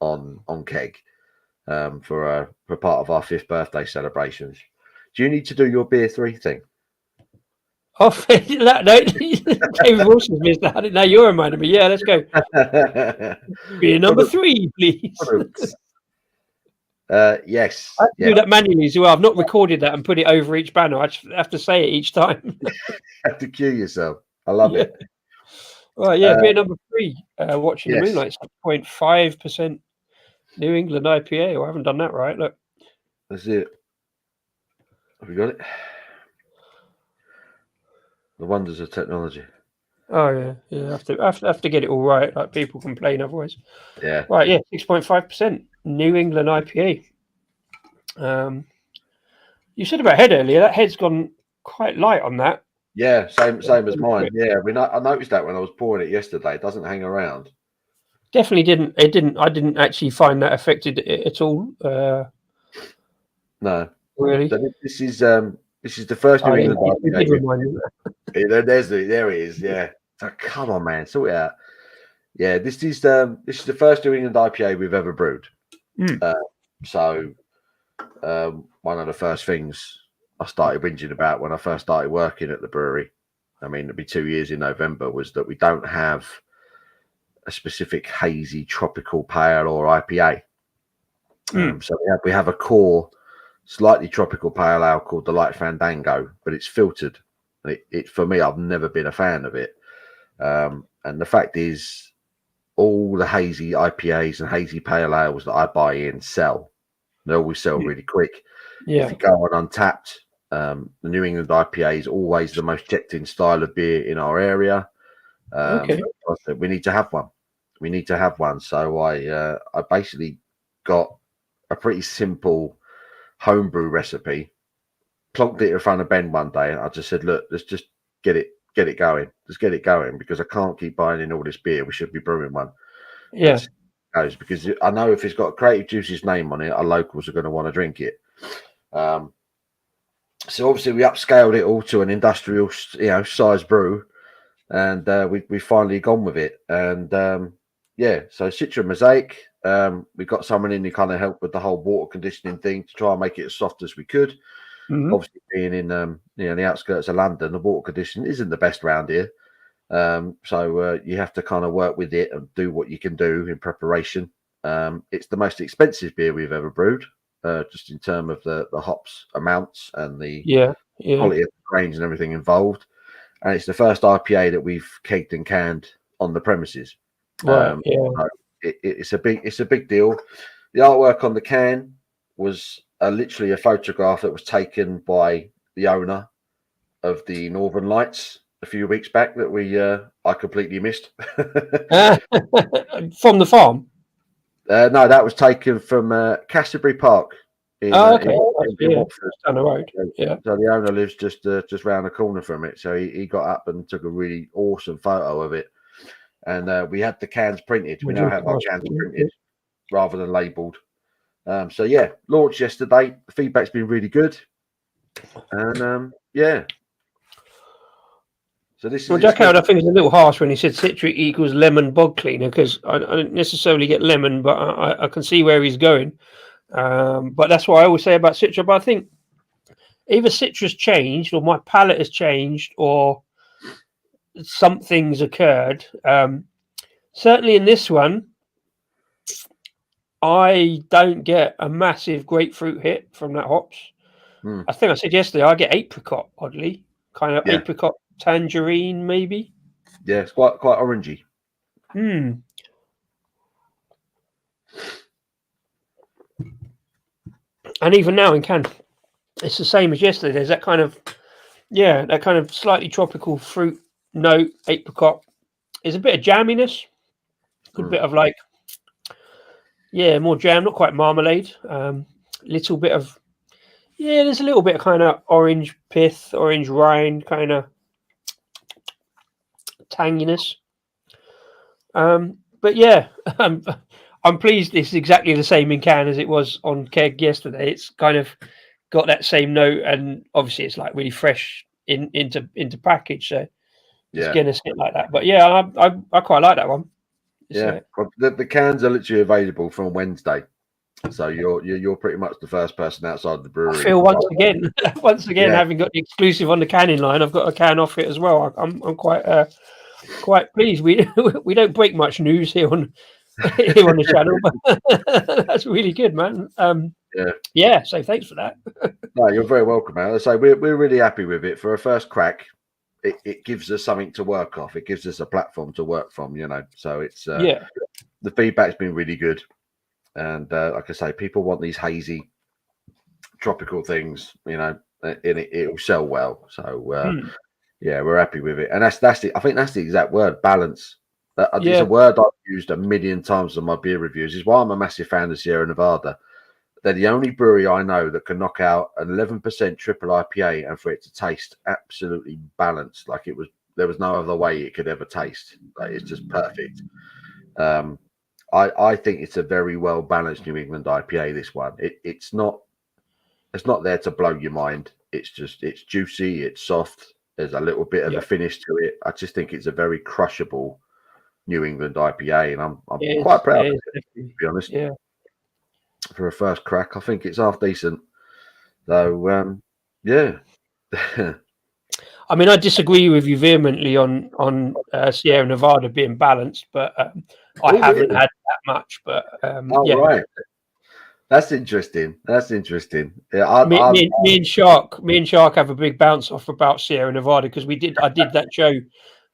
on Keg for part of our 5th birthday celebrations. Do you need to do your beer 3 thing? Oh, no, David Wilson's missed that. Now you're reminding me. Yeah, let's go. Beer number 3, please. Yes. I have to do that manually as well. I've not recorded that and put it over each banner. I just have to say it each time. You have to cue yourself. I love it. Right, beer number 3. Watching the Moonlight, 0.5% New England IPA. Oh, I haven't done that right. Look. That's it. Have we got it? The wonders of technology. Oh yeah. I have to get it all right. Like people complain otherwise. Yeah. Right. Yeah. 6.5% New England IPA. You said about head earlier. That head's gone quite light on that. Yeah. Same as mine. Yeah. I noticed that when I was pouring it yesterday. It doesn't hang around. Definitely didn't. It didn't. I didn't actually find that affected it at all. No. Really. So this is the first New England IPA. There it is. Yeah. So come on, man, sort it out. Yeah, this is the first New England IPA we've ever brewed. So one of the first things I started whinging about when I first started working at the brewery, I mean, it'll be 2 years in November, was that we don't have a specific hazy tropical pale or IPA. So we have a core slightly tropical pale ale called the Light Fandango, but it's filtered. It for me, I've never been a fan of it. And the fact is, all the hazy IPAs and hazy pale ales that I buy in sell. They always sell really quick. Yeah. If you go on Untapped, the New England IPA is always the most checked in style of beer in our area. We need to have one. So I basically got a pretty simple homebrew recipe. Plonked it in front of Ben one day, and I just said, "Look, let's just get it going. Just get it going because I can't keep buying in all this beer. We should be brewing one." Yeah. Goes because I know if it's got Creative Juice's name on it, our locals are going to want to drink it. So obviously we upscaled it all to an industrial, size brew, and we finally gone with it. And so Citra Mosaic, we got someone in who kind of helped with the whole water conditioning thing to try and make it as soft as we could. Mm-hmm. Obviously, being in the outskirts of London, the water conditioning isn't the best around here. So you have to kind of work with it and do what you can do in preparation. It's the most expensive beer we've ever brewed, just in terms of the hops amounts and the quality of the grains and everything involved. And it's the first IPA that we've kegged and canned on the premises. Right. So it's a big deal. The artwork on the can was literally a photograph that was taken by the owner of the Northern Lights a few weeks back that I completely missed. From the farm? No, that was taken from Canterbury Park. In Watford. Down the road. Yeah. So the owner lives just round the corner from it. So he got up and took a really awesome photo of it. And we had the cans printed. We now have our cans printed rather than labelled. So yeah, launched yesterday. The feedback's been really good. And So this is Jack Howard, I think, is a little harsh when he said citric equals lemon bog cleaner, because I don't necessarily get lemon, but I can see where he's going. But that's what I always say about Citra. But I think either Citra's changed, or my palate has changed, or something's occurred. Certainly in this one, I don't get a massive grapefruit hit from that hops. I think I said yesterday I get apricot, oddly, kind of apricot tangerine, maybe. Yeah, it's quite orangey. And even now in can, it's the same as yesterday. There's that kind of slightly tropical fruit note, apricot. There's a bit of jamminess, good bit of more jam, not quite marmalade. Little bit of there's a little bit of kind of orange pith, orange rind, kind of tanginess. But yeah, I'm pleased it's exactly the same in can as it was on keg yesterday. It's kind of got that same note, and obviously it's like really fresh into package, so it's gonna sit like that. But yeah, I quite like that one. Well, the cans are literally available from Wednesday, so you're pretty much the first person outside the brewery. I feel once again having got the exclusive on the canning line, I've got a can off it as well. I'm quite pleased. We don't break much news here on the channel, but that's really good, man. So thanks for that. No, you're very welcome, man. So we're really happy with it for a first crack. It gives us something to work off. It gives us a platform to work from, So it's the feedback's been really good, and like I say, people want these hazy tropical things, and it'll sell well. So we're happy with it, and I think that's the exact word, balance. It's a word I've used a million times in my beer reviews. Is why I'm a massive fan of Sierra Nevada. They're the only brewery I know that can knock out an 11% triple IPA and for it to taste absolutely balanced. Like there was no other way it could ever taste. Like, it's just perfect. I think it's a very well balanced New England IPA. This one, it's not there to blow your mind. It's juicy, it's soft. There's a little bit of a finish to it. I just think it's a very crushable New England IPA, and I'm quite proud of it, to be honest. Yeah. For a first crack, I think it's half decent. So, I mean, I disagree with you vehemently on Sierra Nevada being balanced, but I haven't had that much. But right, that's interesting. Yeah, me and Shark have a big bounce off about Sierra Nevada, because I did that show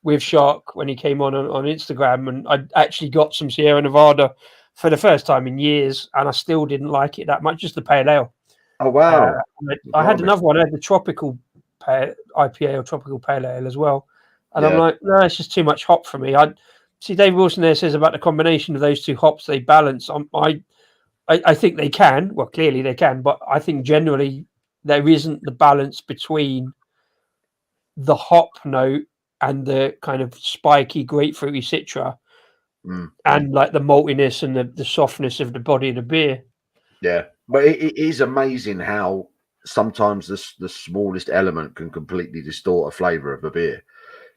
with Shark when he came on Instagram, and I actually got some Sierra Nevada for the first time in years, and I still didn't like it that much, just the pale ale. Oh, wow. I had another one. I had the tropical IPA or tropical pale ale as well. And I'm like, no, it's just too much hop for me. I see Dave Wilson there says about the combination of those two hops, they balance. I think they can. Well, clearly they can, but I think generally there isn't the balance between the hop note and the kind of spiky grapefruity citra and like the maltiness and the softness of the body of the beer. Yeah, but it is amazing how sometimes the smallest element can completely distort a flavour of a beer.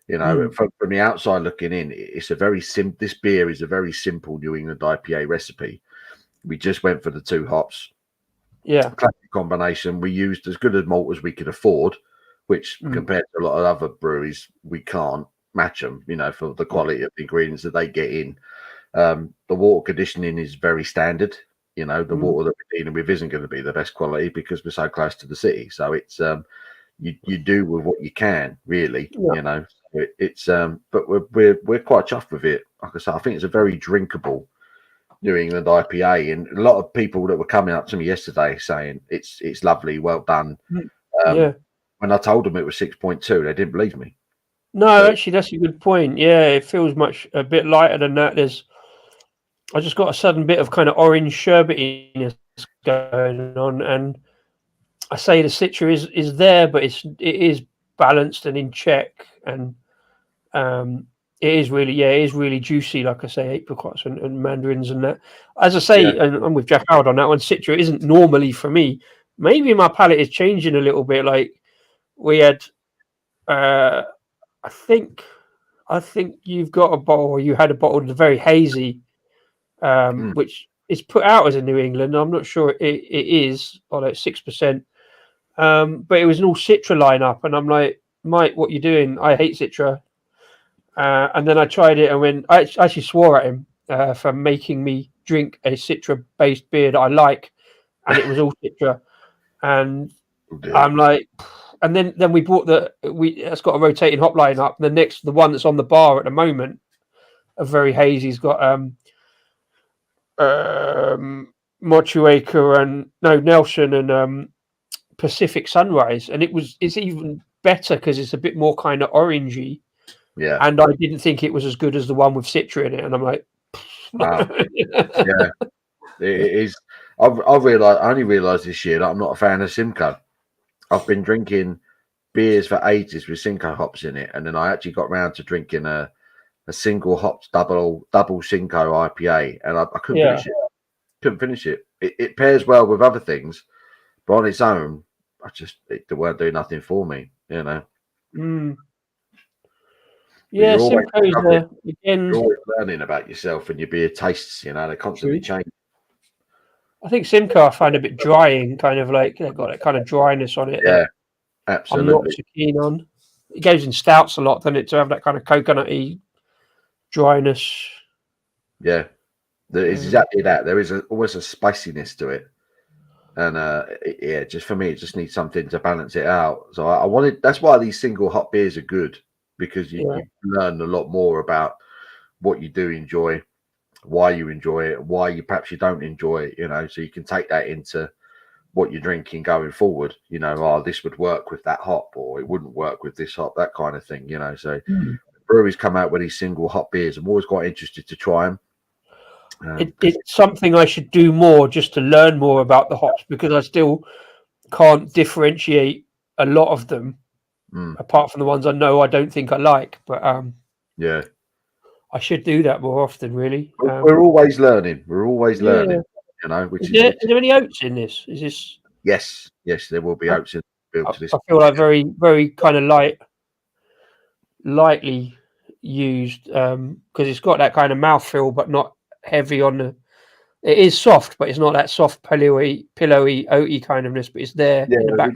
You know, from the outside looking in, it's a very This beer is a very simple New England IPA recipe. We just went for the 2 hops. Yeah, Classic combination. We used as good a malt as we could afford, which compared to a lot of other breweries, we can't match them. You know, for the quality of the ingredients that they get in. The water conditioning is very standard. You know, the water that we're dealing with isn't going to be the best quality because we're so close to the city. So it's you do with what you can, really. Yeah. You know, but we're quite chuffed with it. Like I said, I think it's a very drinkable New England IPA, and a lot of people that were coming up to me yesterday saying it's lovely, well done. Yeah. When I told them it was 6.2, they didn't believe me. No, actually, that's a good point. Yeah, it feels a bit lighter than that. I just got a sudden bit of kind of orange sherbetiness going on, and I say the citra is there, but it is balanced and in check, and it is really juicy. Like I say, apricots and mandarins and that. As I say, and I'm with Jack Howard on that one. Citra isn't normally for me. Maybe my palate is changing a little bit. Like we had, I think you've got a bottle, or you had a bottle of the very hazy, which is put out as a New England. I'm not sure it is, or like 6%. But it was an all Citra lineup, and I'm like, Mike, what you doing? I hate Citra. And then I tried it, and when I actually swore at him for making me drink a Citra-based beer that I like, and it was all Citra. And I'm like, and then we bought it's got a rotating hop lineup. The one that's on the bar at the moment, a very hazy's got Motueka and Nelson and Pacific Sunrise, and it's even better because it's a bit more kind of orangey. Yeah, and I didn't think it was as good as the one with Citra in it, and I'm like, wow. Yeah, it is. I only realised this year that I'm not a fan of Simcoe. I've been drinking beers for ages with Simcoe hops in it, and then I actually got round to drinking a single hops double Simcoe IPA, and I couldn't finish it. Couldn't finish it. It pairs well with other things, but on its own, it weren't doing nothing for me. You know. Yeah, Simcoe's again. You're always learning about yourself and your beer tastes. You know, they constantly change. I think Simcoe I find a bit drying, kind of like they've got that kind of dryness on it. Yeah, absolutely. I'm not so keen on. It goes in stouts a lot, doesn't it, to have that kind of coconutty dryness. Yeah, there is exactly that. There is almost a spiciness to it, and just for me, it just needs something to balance it out. So I wanted. That's why these single hop beers are good, because you learn a lot more about what you do enjoy, why you enjoy it, why you perhaps you don't enjoy it. You know, so you can take that into what you're drinking going forward. You know, this would work with that hop, or it wouldn't work with this hop, that kind of thing. You know, so breweries come out with these single hop beers. I'm always quite interested to try them. It's something I should do more, just to learn more about the hops, because I still can't differentiate a lot of them, apart from the ones I know I don't think I like. But yeah, I should do that more often. Really, we're always learning. We're always learning. You know, is there any oats in this? Is this? Yes, there will be oats in built to this. I feel like very, very kind of lightly used, because it's got that kind of mouthfeel, but not heavy on the. It is soft, but it's not that soft, pillowy, oaty kind ofness. But it's there. Yeah, in the back.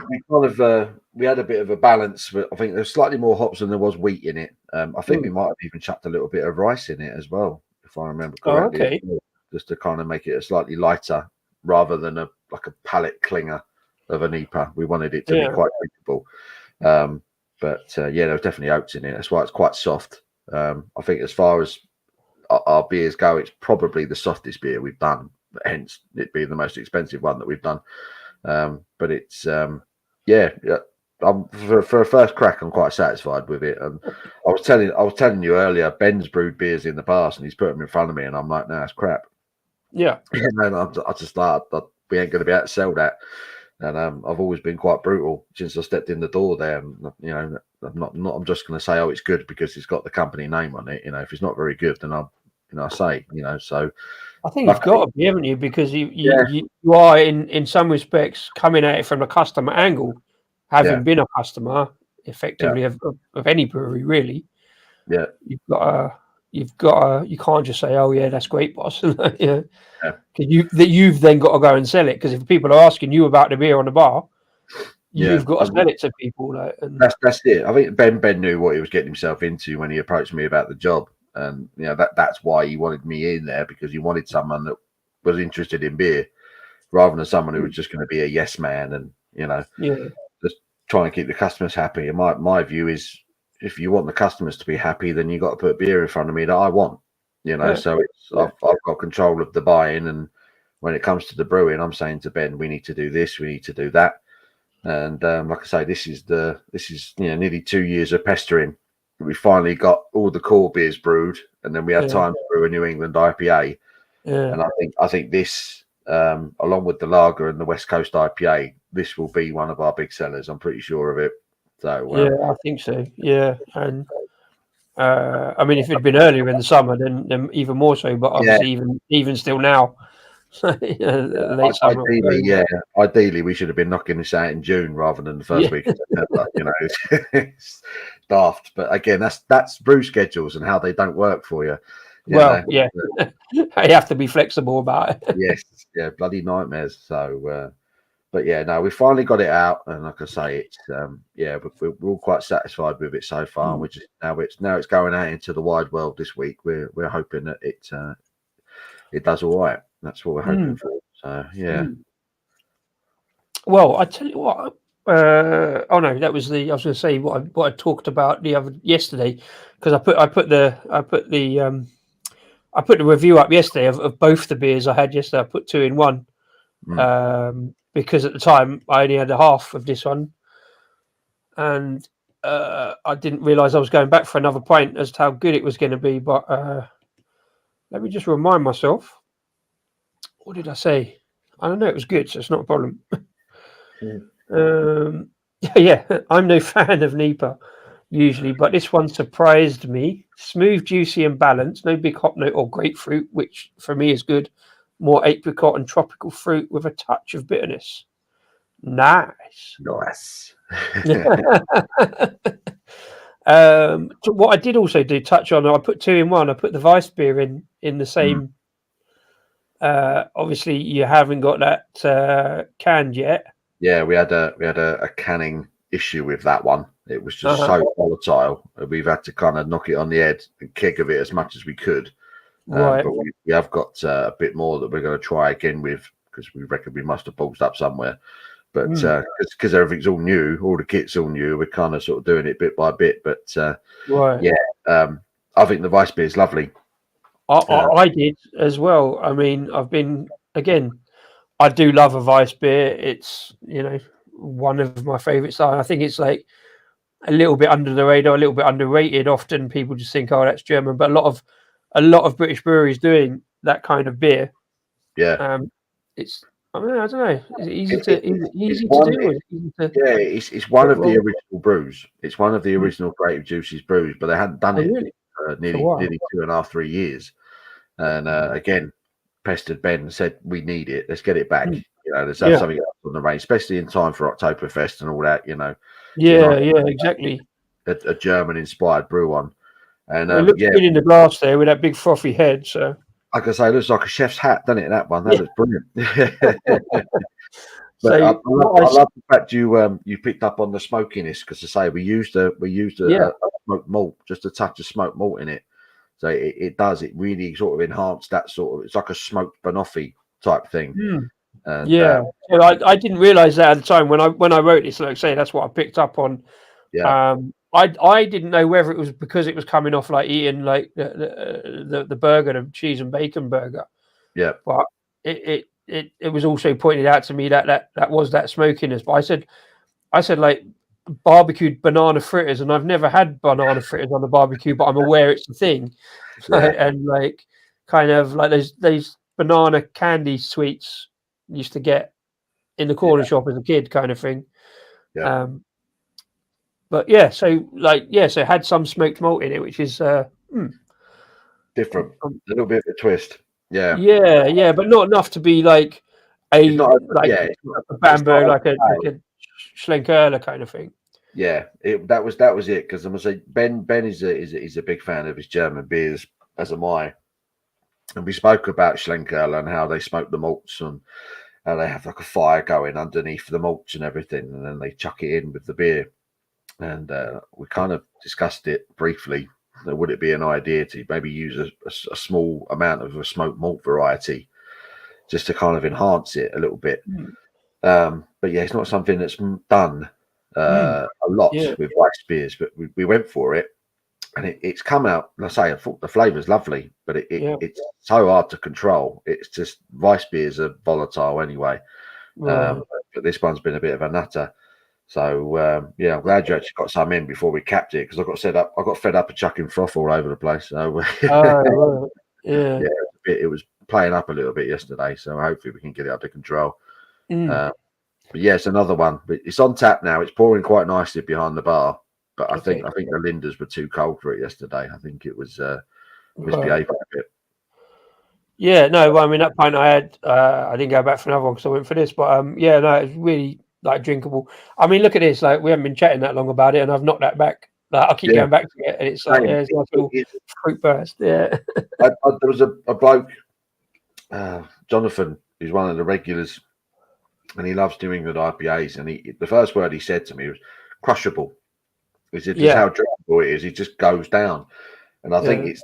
We had a bit of a balance. But I think there's slightly more hops than there was wheat in it. I think we might have even chucked a little bit of rice in it as well, if I remember correctly. Oh, okay. Just to kind of make it a slightly lighter, rather than a palate clinger of a NEIPA. We wanted it to be quite drinkable. But there was definitely oats in it. That's why it's quite soft. I think as far as our beers go, it's probably the softest beer we've done, hence it being the most expensive one that we've done. But it's for a first crack, I'm quite satisfied with it. And I was telling you earlier, Ben's brewed beers in the past, and he's put them in front of me, and I'm like, no, it's crap. Yeah. And I just thought that we ain't going to be able to sell that. And I've always been quite brutal since I stepped in the door there. I'm just going to say, oh, it's good because it's got the company name on it. If it's not very good, then I say, so. I think you've got to be, haven't you? Because you are in some respects coming at it from a customer angle, having been a customer effectively of any brewery, really. Yeah. You can't just say, oh yeah, that's great, boss. Because you've then got to go and sell it. Because if people are asking you about the beer on the bar, you've got to sell it to people. That's it. I think Ben knew what he was getting himself into when he approached me about the job. And that's why he wanted me in there, because he wanted someone that was interested in beer rather than someone who was just going to be a yes man and just trying to keep the customers happy. And my view is, if you want the customers to be happy, then you got to put beer in front of me that I want. So I've got control of the buy-in, and when it comes to the brewing, I'm saying to Ben, we need to do this, we need to do that. And like I say, this is nearly 2 years of pestering. We finally got all the core beers brewed, and then we had time to brew a New England IPA. And I think this, along with the lager and the West Coast IPA, this will be one of our big sellers. I'm pretty sure of it. So I think so. Yeah, and I mean, if it had been earlier in the summer, then even more so. But obviously, even still now, late summer. Ideally, we should have been knocking this out in June rather than the first week of September. It's daft, but again, that's brew schedules and how they don't work for you. You have to be flexible about it. Yes, bloody nightmares. So, but no, we finally got it out, and like I say, it's we're all quite satisfied with it so far. We're just now it's going out into the wide world this week. We're hoping that it does all right. That's what we're hoping for. So Well, I tell you what. That was I was going to say what I talked about yesterday, because I put the review up yesterday of both the beers I had yesterday. I put 2 in 1. Because at the time I only had a half of this one, and I didn't realise I was going back for another pint as to how good it was going to be. But let me just remind myself. What did I say? I don't know. It was good, so it's not a problem. I'm no fan of NEIPA usually, but this one surprised me. Smooth, juicy, and balanced. No big hop note or grapefruit, which for me is good. More apricot and tropical fruit with a touch of bitterness. Nice. So what I did also touch on, I put 2 in 1. I put the Weiss beer in the same. Obviously, you haven't got that canned yet. Yeah, we had a canning issue with that one. It was just so volatile. We've had to kind of knock it on the head and keg of it as much as we could. Right. But we have got a bit more that we're going to try again with, because we reckon we must have paused up somewhere. But because everything's all new, all the kit's all new, we're kind of sort of doing it bit by bit. But I think the Weiss beer is lovely. I did as well. I mean, I do love a Weiss beer. It's one of my favourites. I think it's like a little bit under the radar, a little bit underrated. Often people just think, oh, that's German, but a lot of British breweries doing that kind of beer. Yeah. I don't know. Is it easy to do? It's one of the original brews. It's one of the original Creative Juices brews, but they hadn't done it nearly 2.5, 3 years. And again, pestered Ben and said, we need it. Let's get it back. Let's have something else on the range, especially in time for Oktoberfest and all that. Exactly. A German-inspired brew one. And it looks good in the glass there with that big frothy head. So, like I say, it looks like a chef's hat, doesn't it? That one, that looks brilliant. But I love the fact you picked up on the smokiness, because, I say, we used a smoked malt, just a touch of smoked malt in it. So it really sort of enhanced that sort of. It's like a smoked banoffee type thing. And, I didn't realise that at the time when I wrote this. Like I say, that's what I picked up on. Yeah. I didn't know whether it was because it was coming off like eating like the burger, the cheese and bacon burger. Yeah. But it was also pointed out to me that was that smokiness. But I said like barbecued banana fritters, and I've never had banana fritters on the barbecue, but I'm aware it's a thing. And like kind of like those banana candy sweets used to get in the corner shop as a kid, kind of thing. Yeah. But yeah, so it had some smoked malt in it, which is different, a little bit of a twist. Yeah, yeah, but not enough to be like it's not. a Bamberg, like a Schlenkerla kind of thing. Yeah, that was it. Because I'm gonna say Ben is a big fan of his German beers, as am I. And we spoke about Schlenkerla and how they smoke the malts and how they have like a fire going underneath the malts and everything, and then they chuck it in with the beer. And we kind of discussed it briefly. Would it be an idea to maybe use a small amount of a smoked malt variety just to kind of enhance it a little bit? But yeah, it's not something that's done a lot with Weiss beers, but we went for it, and it's come out. Let's say I thought the flavour's lovely, but it's so hard to control. It's just Weiss beers are volatile anyway. But this one's been a bit of a nutter. So I'm glad you actually got some in before we capped it, because I got fed up of chucking froth all over the place. So it was playing up a little bit yesterday. So hopefully we can get it under control. But yeah, it's another one. But it's on tap now. It's pouring quite nicely behind the bar. But I think the Linders were too cold for it yesterday. I think it was misbehaving a bit. Yeah, no. Well, I mean, that pint I had, I didn't go back for another one because I went for this. But it's really like drinkable. I mean, look at this. Like, we haven't been chatting that long about it, and I've knocked that back. Like, I keep going back to it, and it's like it's like a little fruit burst. Yeah. There was a bloke, Jonathan, who's one of the regulars, and he loves New England IPAs. And the first word he said to me was crushable. He said, just how drinkable it is. It just goes down. And I think it's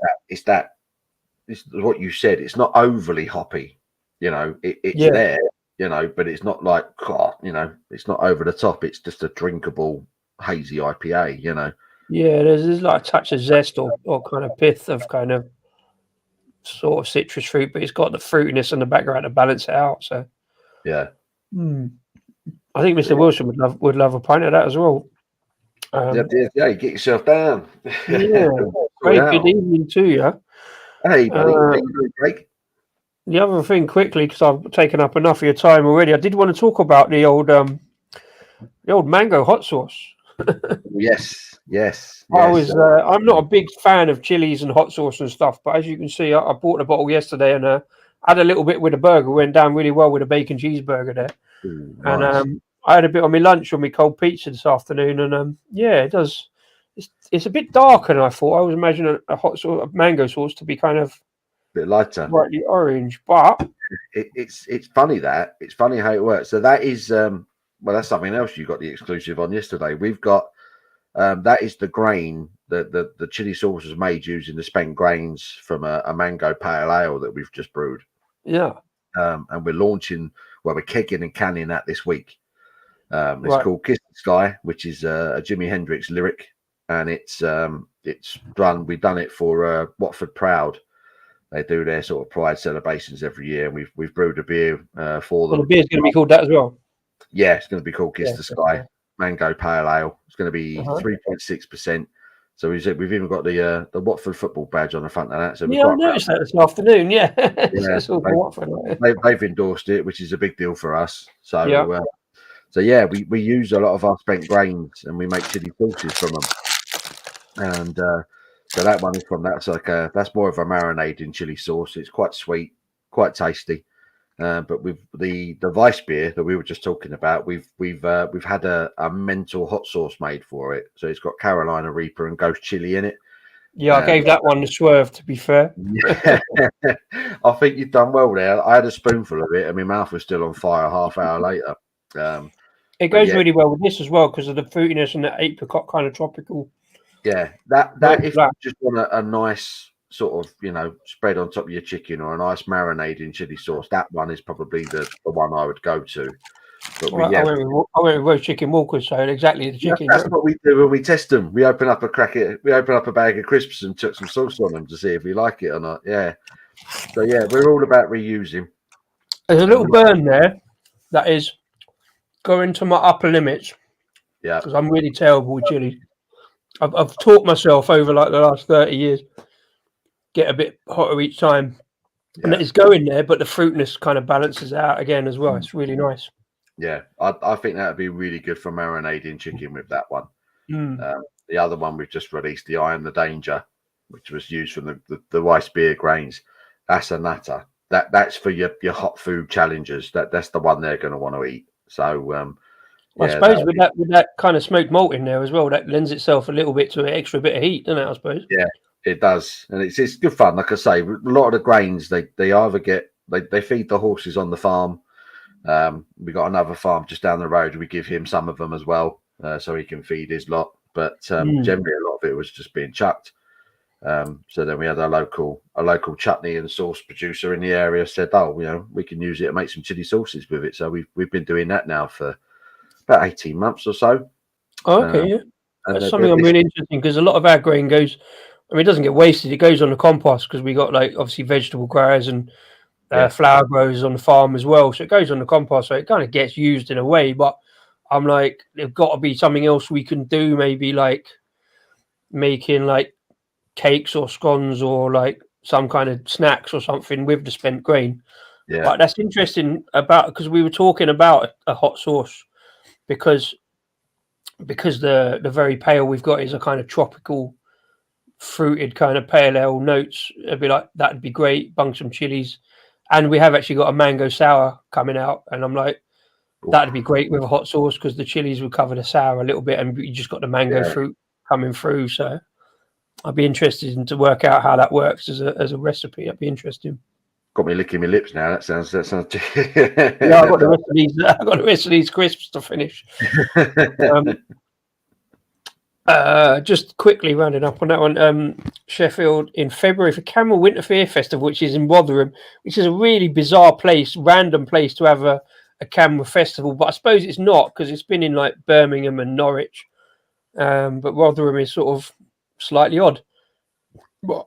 what you said. It's not overly hoppy. You know, it's there. You know, but it's not like, it's not over the top. It's just a drinkable, hazy IPA, you know. Yeah, there's like a touch of zest or kind of pith of kind of sort of citrus fruit, but it's got the fruitiness in the background to balance it out. So, yeah. I think Mr. Wilson would love a pint of that as well. Get yourself down. Yeah, great. Good evening to you. Hey, buddy. Break. The other thing, quickly, because I've taken up enough of your time already, I did want to talk about the old mango hot sauce. Yes. I'm not a big fan of chilies and hot sauce and stuff, but as you can see, I bought a bottle yesterday and had a little bit with a burger. Went down really well with a bacon cheeseburger there. Ooh, nice. And I had a bit on my lunch on my cold pizza this afternoon, and it does. It's a bit darker than I thought. I was imagining a hot sauce, a mango sauce, to be kind of a bit lighter, brightly orange. But it's funny it's funny how it works. So that is that's something else you got the exclusive on yesterday. We've got that is the grain the chili sauce is made using the spent grains from a mango pale ale that we've just brewed. Yeah. And we're launching. Well, we're kegging and canning that this week. It's called Kiss the Sky, which is a Jimi Hendrix lyric, and it's run. We've done it for Watford Proud. They do their sort of pride celebrations every year, and we've brewed a beer for them. The beer's going to be called that as well. Yeah, it's going to be called Kiss the Sky Mango Pale Ale. It's going to be 3.6%. So we've even got the Watford football badge on the front of that. So I noticed that this afternoon. Yeah, they've endorsed it, which is a big deal for us. So we use a lot of our spent grains and we make chili sauces from them. And so that one is from that's more of a marinating chili sauce. It's quite sweet, quite tasty. But with the Weiss beer that we were just talking about, we've had a mental hot sauce made for it. So it's got Carolina Reaper and Ghost Chili in it. Yeah, I gave that one the swerve, to be fair. Yeah. I think you've done well there. I had a spoonful of it and my mouth was still on fire half hour later. It goes really well with this as well because of the fruitiness and the apricot kind of tropical. Yeah, that if you just want a nice sort of, spread on top of your chicken or a nice marinating chili sauce, that one is probably the one I would go to. But I went with roast chicken walkers, so exactly the chicken. That's what we do when we test them. We open up a bag of crisps and took some sauce on them to see if we like it or not. Yeah. So we're all about reusing. There's a little burn there that is going to my upper limits. Yeah. Because I'm really terrible with chili. I've taught myself over like the last 30 years get a bit hotter each time. and it's going there, but the fruitness kind of balances out again as well. It's really nice. Yeah, I think that would be really good for marinading chicken with that one. The other one we've just released, the I Am the Danger, which was used from the rice beer grains. That's a nutter. That's for your hot food challengers. That's the one they're going to want to eat. So I suppose with that kind of smoked malt in there as well, that lends itself a little bit to an extra bit of heat, doesn't it? I suppose. Yeah, it does, and it's good fun. Like I say, a lot of the grains they either get they feed the horses on the farm. We got another farm just down the road. We give him some of them as well, so he can feed his lot. But generally, a lot of it was just being chucked. So then we had a local chutney and sauce producer in the area said, "Oh, we can use it to make some chili sauces with it." So we've been doing that now for about 18 months or so. Oh, okay, yeah. That's something I'm really interested in because a lot of our grain goes. I mean, it doesn't get wasted. It goes on the compost because we got obviously vegetable growers and flower growers on the farm as well. So it goes on the compost. So it kind of gets used in a way. But I'm like, there's got to be something else we can do. Maybe making cakes or scones or some kind of snacks or something with the spent grain. Yeah, but that's interesting because we were talking about a hot sauce because the very pale we've got is a kind of tropical fruited kind of pale ale notes. It'd be that'd be great. Bung some chilies, and we have actually got a mango sour coming out, and I'm like, that'd be great with a hot sauce because the chilies would cover the sour a little bit, and you just got the mango fruit coming through. So I'd be interested to work out how that works as a recipe. That'd be interesting. Got me licking my lips now. That sounds. Yeah, I've got the rest of these. I've got the rest of these crisps to finish. Just quickly rounding up on that one. Sheffield in February for Camel Winter Fair Festival, which is in Rotherham, which is a really bizarre place, random place to have a camel festival. But I suppose it's not because it's been in Birmingham and Norwich. But Rotherham is sort of slightly odd. But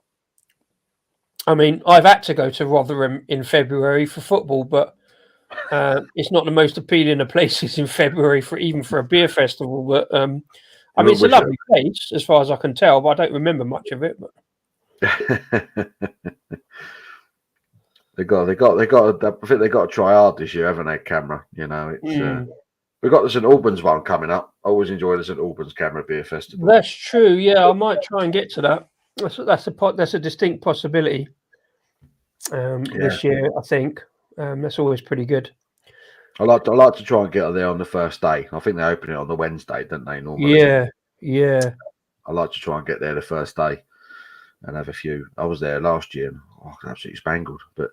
I mean, I've had to go to Rotherham in February for football, but it's not the most appealing of places in February for a beer festival. But I mean, it's a lovely place as far as I can tell, but I don't remember much of it. But they got. I think they got to try hard this year, haven't they? Camera, it's. We've got the St Albans one coming up. I always enjoy the St Albans Camera Beer Festival. That's true. Yeah, I might try and get to that. That's a distinct possibility this year. I think that's always pretty good. I like to try and get there on the first day. I think they open it on the Wednesday, don't they? Normally. Yeah. I like to try and get there the first day and have a few. I was there last year and absolutely spangled. But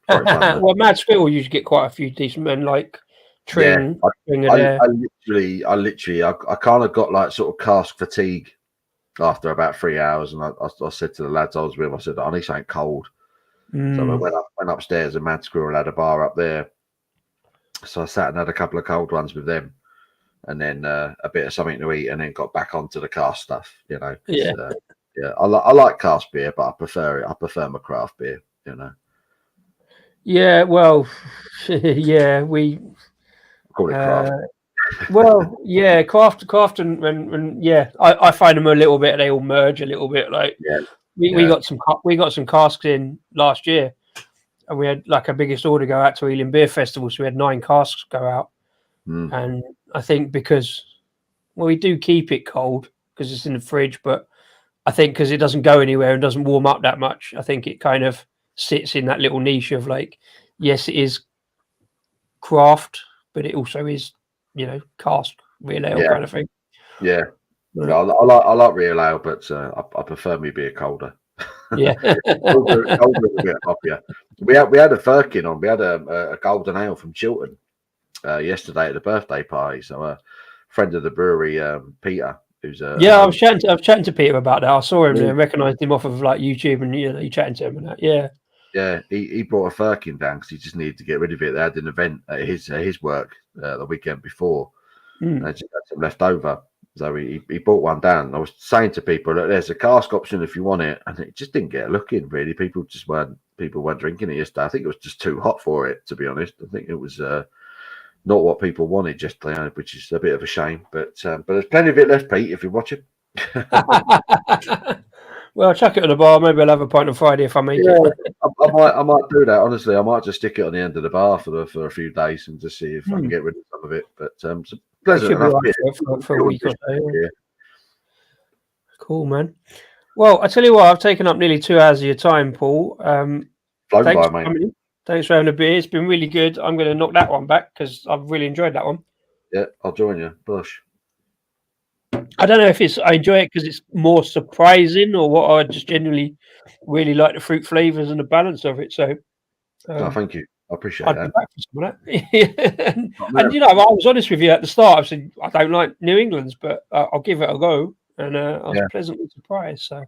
well, Mad Spill usually get quite a few decent men Tring. I literally kind of got sort of cask fatigue after about 3 hours, and I said to the lads I was with, I said, I need something cold. So I went upstairs, and Mad Squirrel had a bar up there. So I sat and had a couple of cold ones with them, and then a bit of something to eat, and then got back onto the cask stuff. Yeah. I like cask beer, but I prefer my craft beer. Yeah, well, yeah, we call it craft. Well, yeah, craft, and yeah, I find them a little bit. They all merge a little bit. We got some casks in last year, and we had our biggest order go out to Ealing Beer Festival, so we had 9 casks go out. And I think because we do keep it cold because it's in the fridge, but I think because it doesn't go anywhere and doesn't warm up that much, I think it kind of sits in that little niche of yes, it is craft, but it also is cask real ale kind of thing. Yeah. I like real ale, but I prefer me beer colder. Yeah. colder is a bit hoppier. We had a firkin on. We had a golden ale from Chiltern yesterday at the birthday party. So a friend of the brewery, Peter, who's I was chatting to Peter about that. I saw him and recognised him off of YouTube, and you chatting to him and that. Yeah. Yeah, he brought a firkin down because he just needed to get rid of it. They had an event at his work the weekend before, and just had some left over. So he brought one down. I was saying to people that there's a cask option if you want it, and it just didn't get a look in. Really, people weren't drinking it yesterday. I think it was just too hot for it, to be honest. I think it was not what people wanted yesterday, which is a bit of a shame. But there's plenty of it left, Pete, if you're watching. Well, I'll chuck it at the bar. Maybe I'll have a pint on Friday if I make it. I might do that. Honestly, I might just stick it on the end of the bar for a few days and just see if I can get rid of some of it. But it's a pleasant Should be enough right beer. for a week or so. Yeah. Cool, man. Well, I tell you what, I've taken up nearly 2 hours of your time, Paul. Flown Thanks, by, mate. Thanks for having a beer. It's been really good. I'm going to knock that one back because I've really enjoyed that one. Yeah, I'll join you. Bush. I don't know if I enjoy it because it's more surprising or what. I just genuinely really like the fruit flavors and the balance of it. So, Thank you. I appreciate I'd that. be back for some of that. and I was honest with you at the start. I said I don't like New England's, but I'll give it a go, and I was pleasantly surprised. So.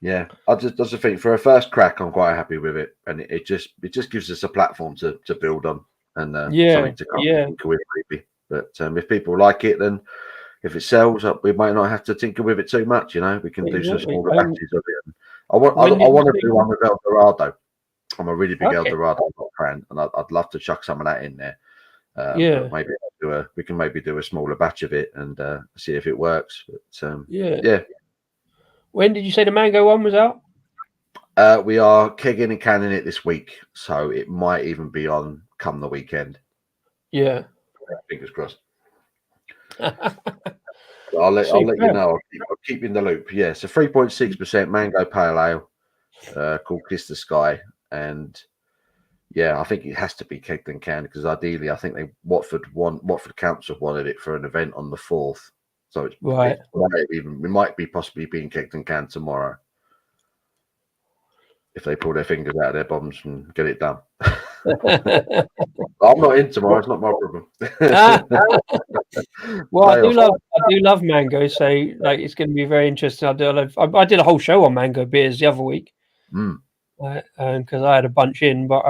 Yeah, I just think for a first crack, I'm quite happy with it, and it just gives us a platform to build on and something to tinker with maybe. But if people like it, then if it sells, we might not have to tinker with it too much. We can do some smaller batches of it. I want to do one with El Dorado. I'm a really big El Dorado fan, and I'd love to chuck some of that in there. Maybe we can maybe do a smaller batch of it and see if it works. But yeah. When did you say the mango one was out? We are kegging and canning it this week, so it might even be on come the weekend. Yeah. Fingers crossed. I'll let you know. I'll keep you in the loop. Yeah, it's a 3.6% mango pale ale called Kiss the Sky, and I think it has to be kegged and canned because ideally, I think Watford Council wanted it for an event on the 4th. So it's right. It might be possibly being kicked and canned tomorrow if they pull their fingers out of their bums and get it done. I'm not in tomorrow. It's not my problem. Well, I do love mango, so it's going to be very interesting. I did a whole show on mango beers the other week, because I had a bunch in. But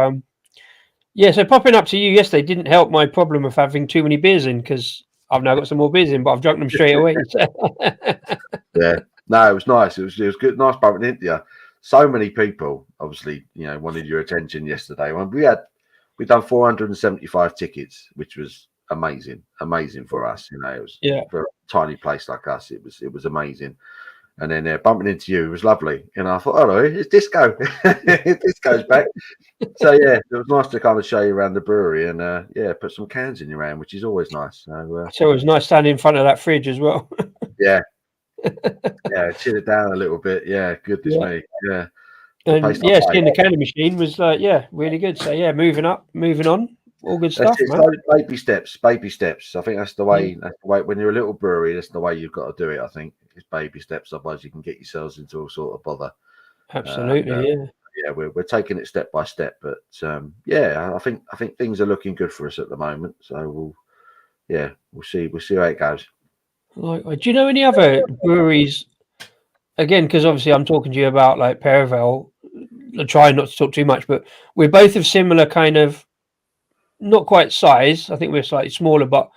so popping up to you yesterday didn't help my problem of having too many beers in because I've now got some more beers in, but I've drunk them straight away. Yeah, no, it was nice. It was good, nice bumping into you. So many people, obviously, wanted your attention yesterday. When we done 475 tickets, which was amazing for us. It was for a tiny place like us. It was amazing. And then bumping into you was lovely. I thought, hello, it's Disco. Disco's back. So it was nice to kind of show you around the brewery and put some cans in your hand, which is always nice. So it was nice standing in front of that fridge as well. Chill it down a little bit. Yeah, goodness me. Yeah. And seeing the canning machine was really good. So moving on. All good stuff, man. Baby steps. I think that's the way. That's the way. When you're a little brewery, that's the way you've got to do it. I think it's baby steps. Otherwise, you can get yourselves into all sort of bother. Absolutely, we're taking it step by step. But I think things are looking good for us at the moment. So we'll see how it goes. Do you know any other breweries? Again, because obviously I'm talking to you about like Paravel. I'm trying not to talk too much, but we're both of similar kind of. Not quite size. I think we're slightly smaller, but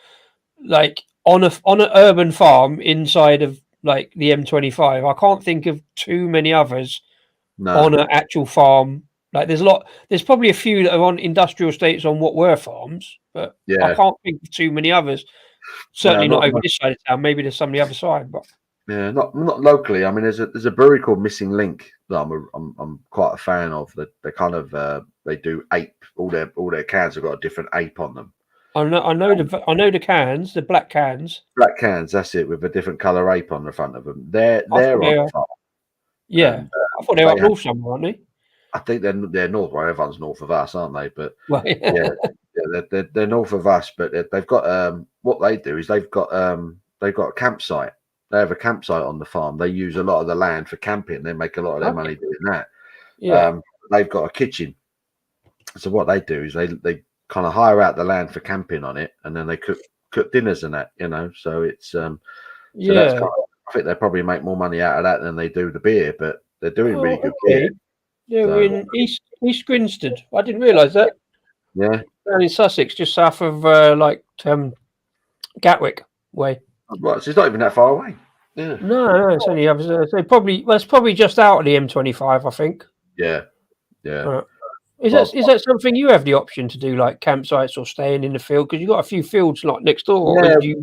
like on an urban farm inside of like the M25, I can't think of too many others on an actual farm. Like there's probably a few that are on industrial estates on what were farms, but I can't think of too many others. Certainly not over this side of town. Maybe there's some on the other side, but not locally. I mean, there's a brewery called Missing Link that I'm quite a fan of. They kind of they do ape. All their cans have got a different ape on them. I know the cans, the black cans. Black cans, that's it, with a different colour ape on the front of them. They're on farm. Yeah, and, I thought they were up north somewhere, aren't they? I think they're north. Well, everyone's north of us, aren't they? But they're north of us. But they've got what they do is they've got a campsite. They have a campsite on the farm. They use a lot of the land for camping. They make a lot of their money doing that. Yeah. They've got a kitchen. So what they do is they kind of hire out the land for camping on it, and then they cook dinners and that, So it's so that's kind of, I think they probably make more money out of that than they do the beer, but they're doing really good beer. Yeah, we're in East Grinstead. I didn't realise that. Yeah, down in Sussex, just south of Gatwick way. Right, so it's not even that far away. Yeah. No, it's only it's probably just out of the M25, I think. Yeah. Is that something you have the option to do, like campsites or staying in the field? Because you've got a few fields like next door. Yeah.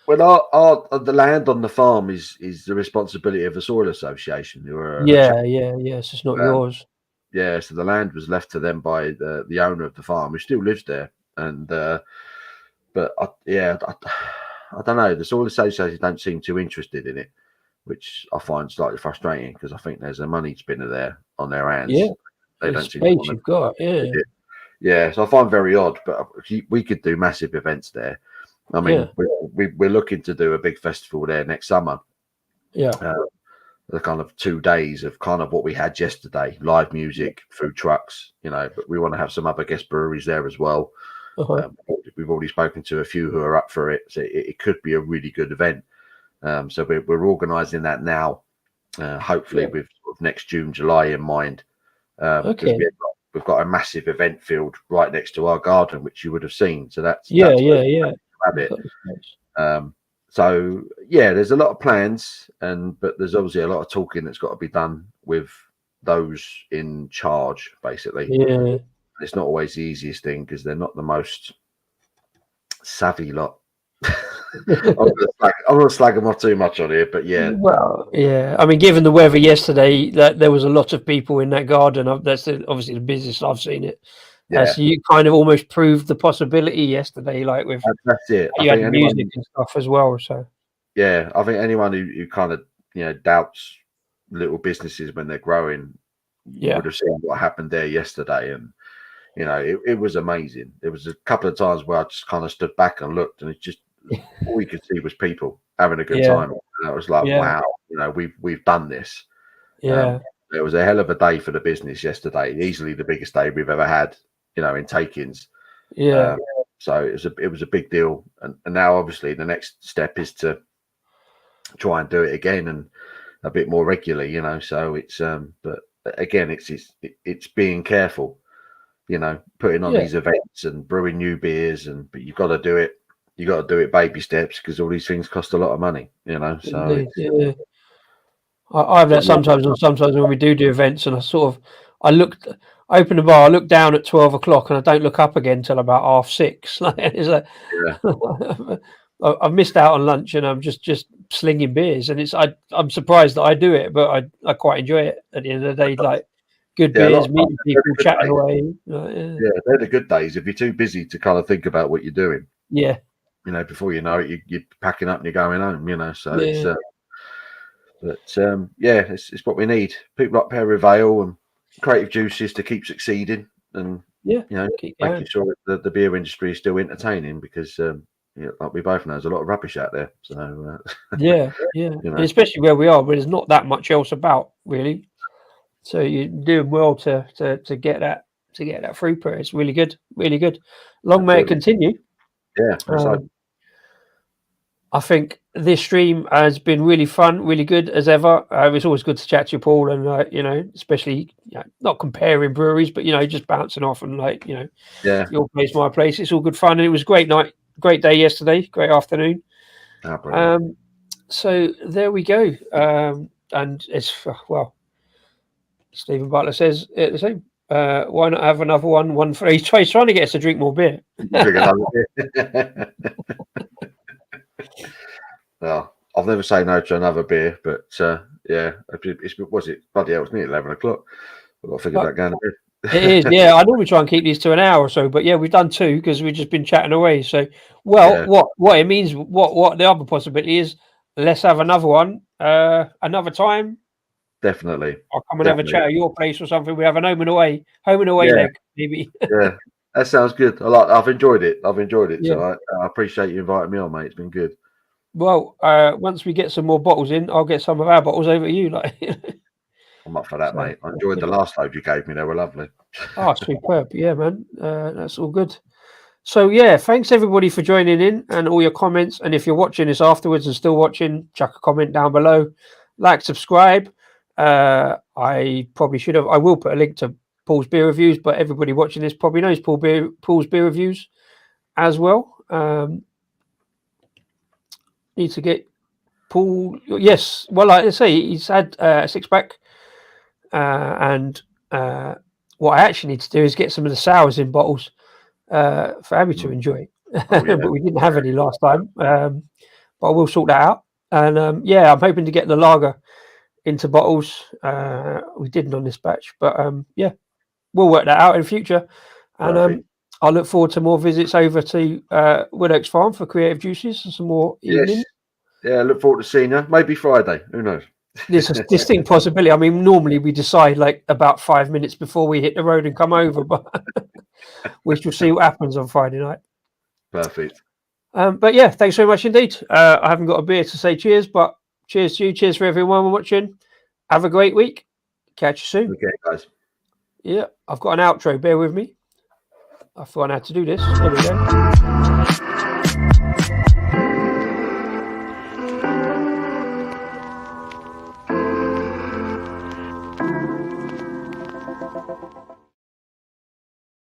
Well, the land on the farm is the responsibility of the soil association. Who are Yes, it's not yours. Yeah, so the land was left to them by the owner of the farm, who still lives there. And but I don't know. The soil association don't seem too interested in it, which I find slightly frustrating because I think there's a money spinner there on their hands. Yeah, they the don't seem space to want you've got. Yeah, yeah. So I find very odd, but we could do massive events there. I mean, we're looking to do a big festival there next summer. Yeah. The kind of 2 days of kind of what we had yesterday, live music, food trucks, but we want to have some other guest breweries there as well. We've already spoken to a few who are up for it, so it could be a really good event. So we're organising that now, hopefully with sort of next June, July in mind. Because we've got a massive event field right next to our garden, which you would have seen. So that's yeah. Have it. So there's a lot of plans, but there's obviously a lot of talking that's got to be done with those in charge, basically. Yeah, it's not always the easiest thing because they're not the most savvy lot. I'm gonna slag them off too much on here, but yeah. Well, yeah. I mean, given the weather yesterday, that there was a lot of people in that garden. That's obviously the business I've seen it. Yeah. So you kind of almost proved the possibility yesterday, like with that's it. You had music and stuff as well. So yeah, I think anyone who kind of doubts little businesses when they're growing, would have seen what happened there yesterday, and it was amazing. There was a couple of times where I just kind of stood back and looked, and it's just all you could see was people having a good time. And I was like, wow, we've done this. Yeah, it was a hell of a day for the business yesterday. Easily the biggest day we've ever had, in takings. Yeah. So it was a big deal, and now obviously the next step is to try and do it again and a bit more regularly. So it's but again, it's being careful. Putting on these events and brewing new beers, but you've got to do it. You got to do it baby steps because all these things cost a lot of money. So I have that sometimes, and sometimes when we do events, and I open the bar, I look down at 12 o'clock, and I don't look up again till about 6:30. It's like, I've missed out on lunch, and I'm just slinging beers, and I'm surprised that I do it, but I quite enjoy it at the end of the day. Like good beers, meeting people, chatting away. They're the good days. If you're too busy to kind of think about what you're doing, before you know it, you're packing up and you're going home. So it's what we need. People like Perry Vale and Creative Juices to keep succeeding, and making sure that the beer industry is still entertaining, because like we both know, there's a lot of rubbish out there. So and especially where we are, where there's not that much else about really. So you're doing well to get that throughput. It's really good, really good. Long may it continue. Yeah. I think this stream has been really fun, really good as ever. It's always good to chat to you, Paul, and especially not comparing breweries, but just bouncing off and your place, my place. It's all good fun, and it was a great night, great day yesterday, great afternoon. So there we go. And it's Stephen Butler says the same. Why not have another one for each? He's trying to get us to drink more beer. Well, I've never say no to another beer, but was it bloody hell? It's nearly 11 o'clock. I've got to figure about going to bed. It is, yeah. I normally try and keep these to an hour or so, but we've done 2 because we've just been chatting away. So, what it means, what the other possibility is, let's have another one another time. Definitely. I'll come and have a chat at your place or something. We have an home and away leg, maybe. Yeah, that sounds good. I've enjoyed it. So I appreciate you inviting me on, mate. It's been good. Well, once we get some more bottles in, I'll get some of our bottles over to you. I'm up for that, mate. I enjoyed the last load you gave me. They were lovely. Oh, superb. Yeah, man. That's all good. So, thanks everybody for joining in and all your comments. And if you're watching this afterwards and still watching, chuck a comment down below. Like, subscribe. I probably should have. I will put a link to Paul's beer reviews, but everybody watching this probably knows Paul's beer reviews as well. Need to get Paul. Yes, well, like I say, he's had a 6-pack, and what I actually need to do is get some of the sours in bottles for Abby to enjoy. But we didn't have any last time. but we'll sort that out. And yeah, I'm hoping to get the lager into bottles. We didn't on this batch, but yeah, we'll work that out in the future. And I look forward to more visits over to Wood Oaks Farm for Creative Juices and some more evenings. Yeah, look forward to seeing you. Maybe Friday. Who knows? There's a distinct possibility. I mean, normally we decide like about 5 minutes before we hit the road and come over, but we shall see what happens on Friday night. Perfect. But yeah, thanks very much indeed. I haven't got a beer to say cheers, but cheers to you. Cheers for everyone watching. Have a great week. Catch you soon. Okay, guys. Yeah, I've got an outro. Bear with me. I've forgotten how to do this. There we go.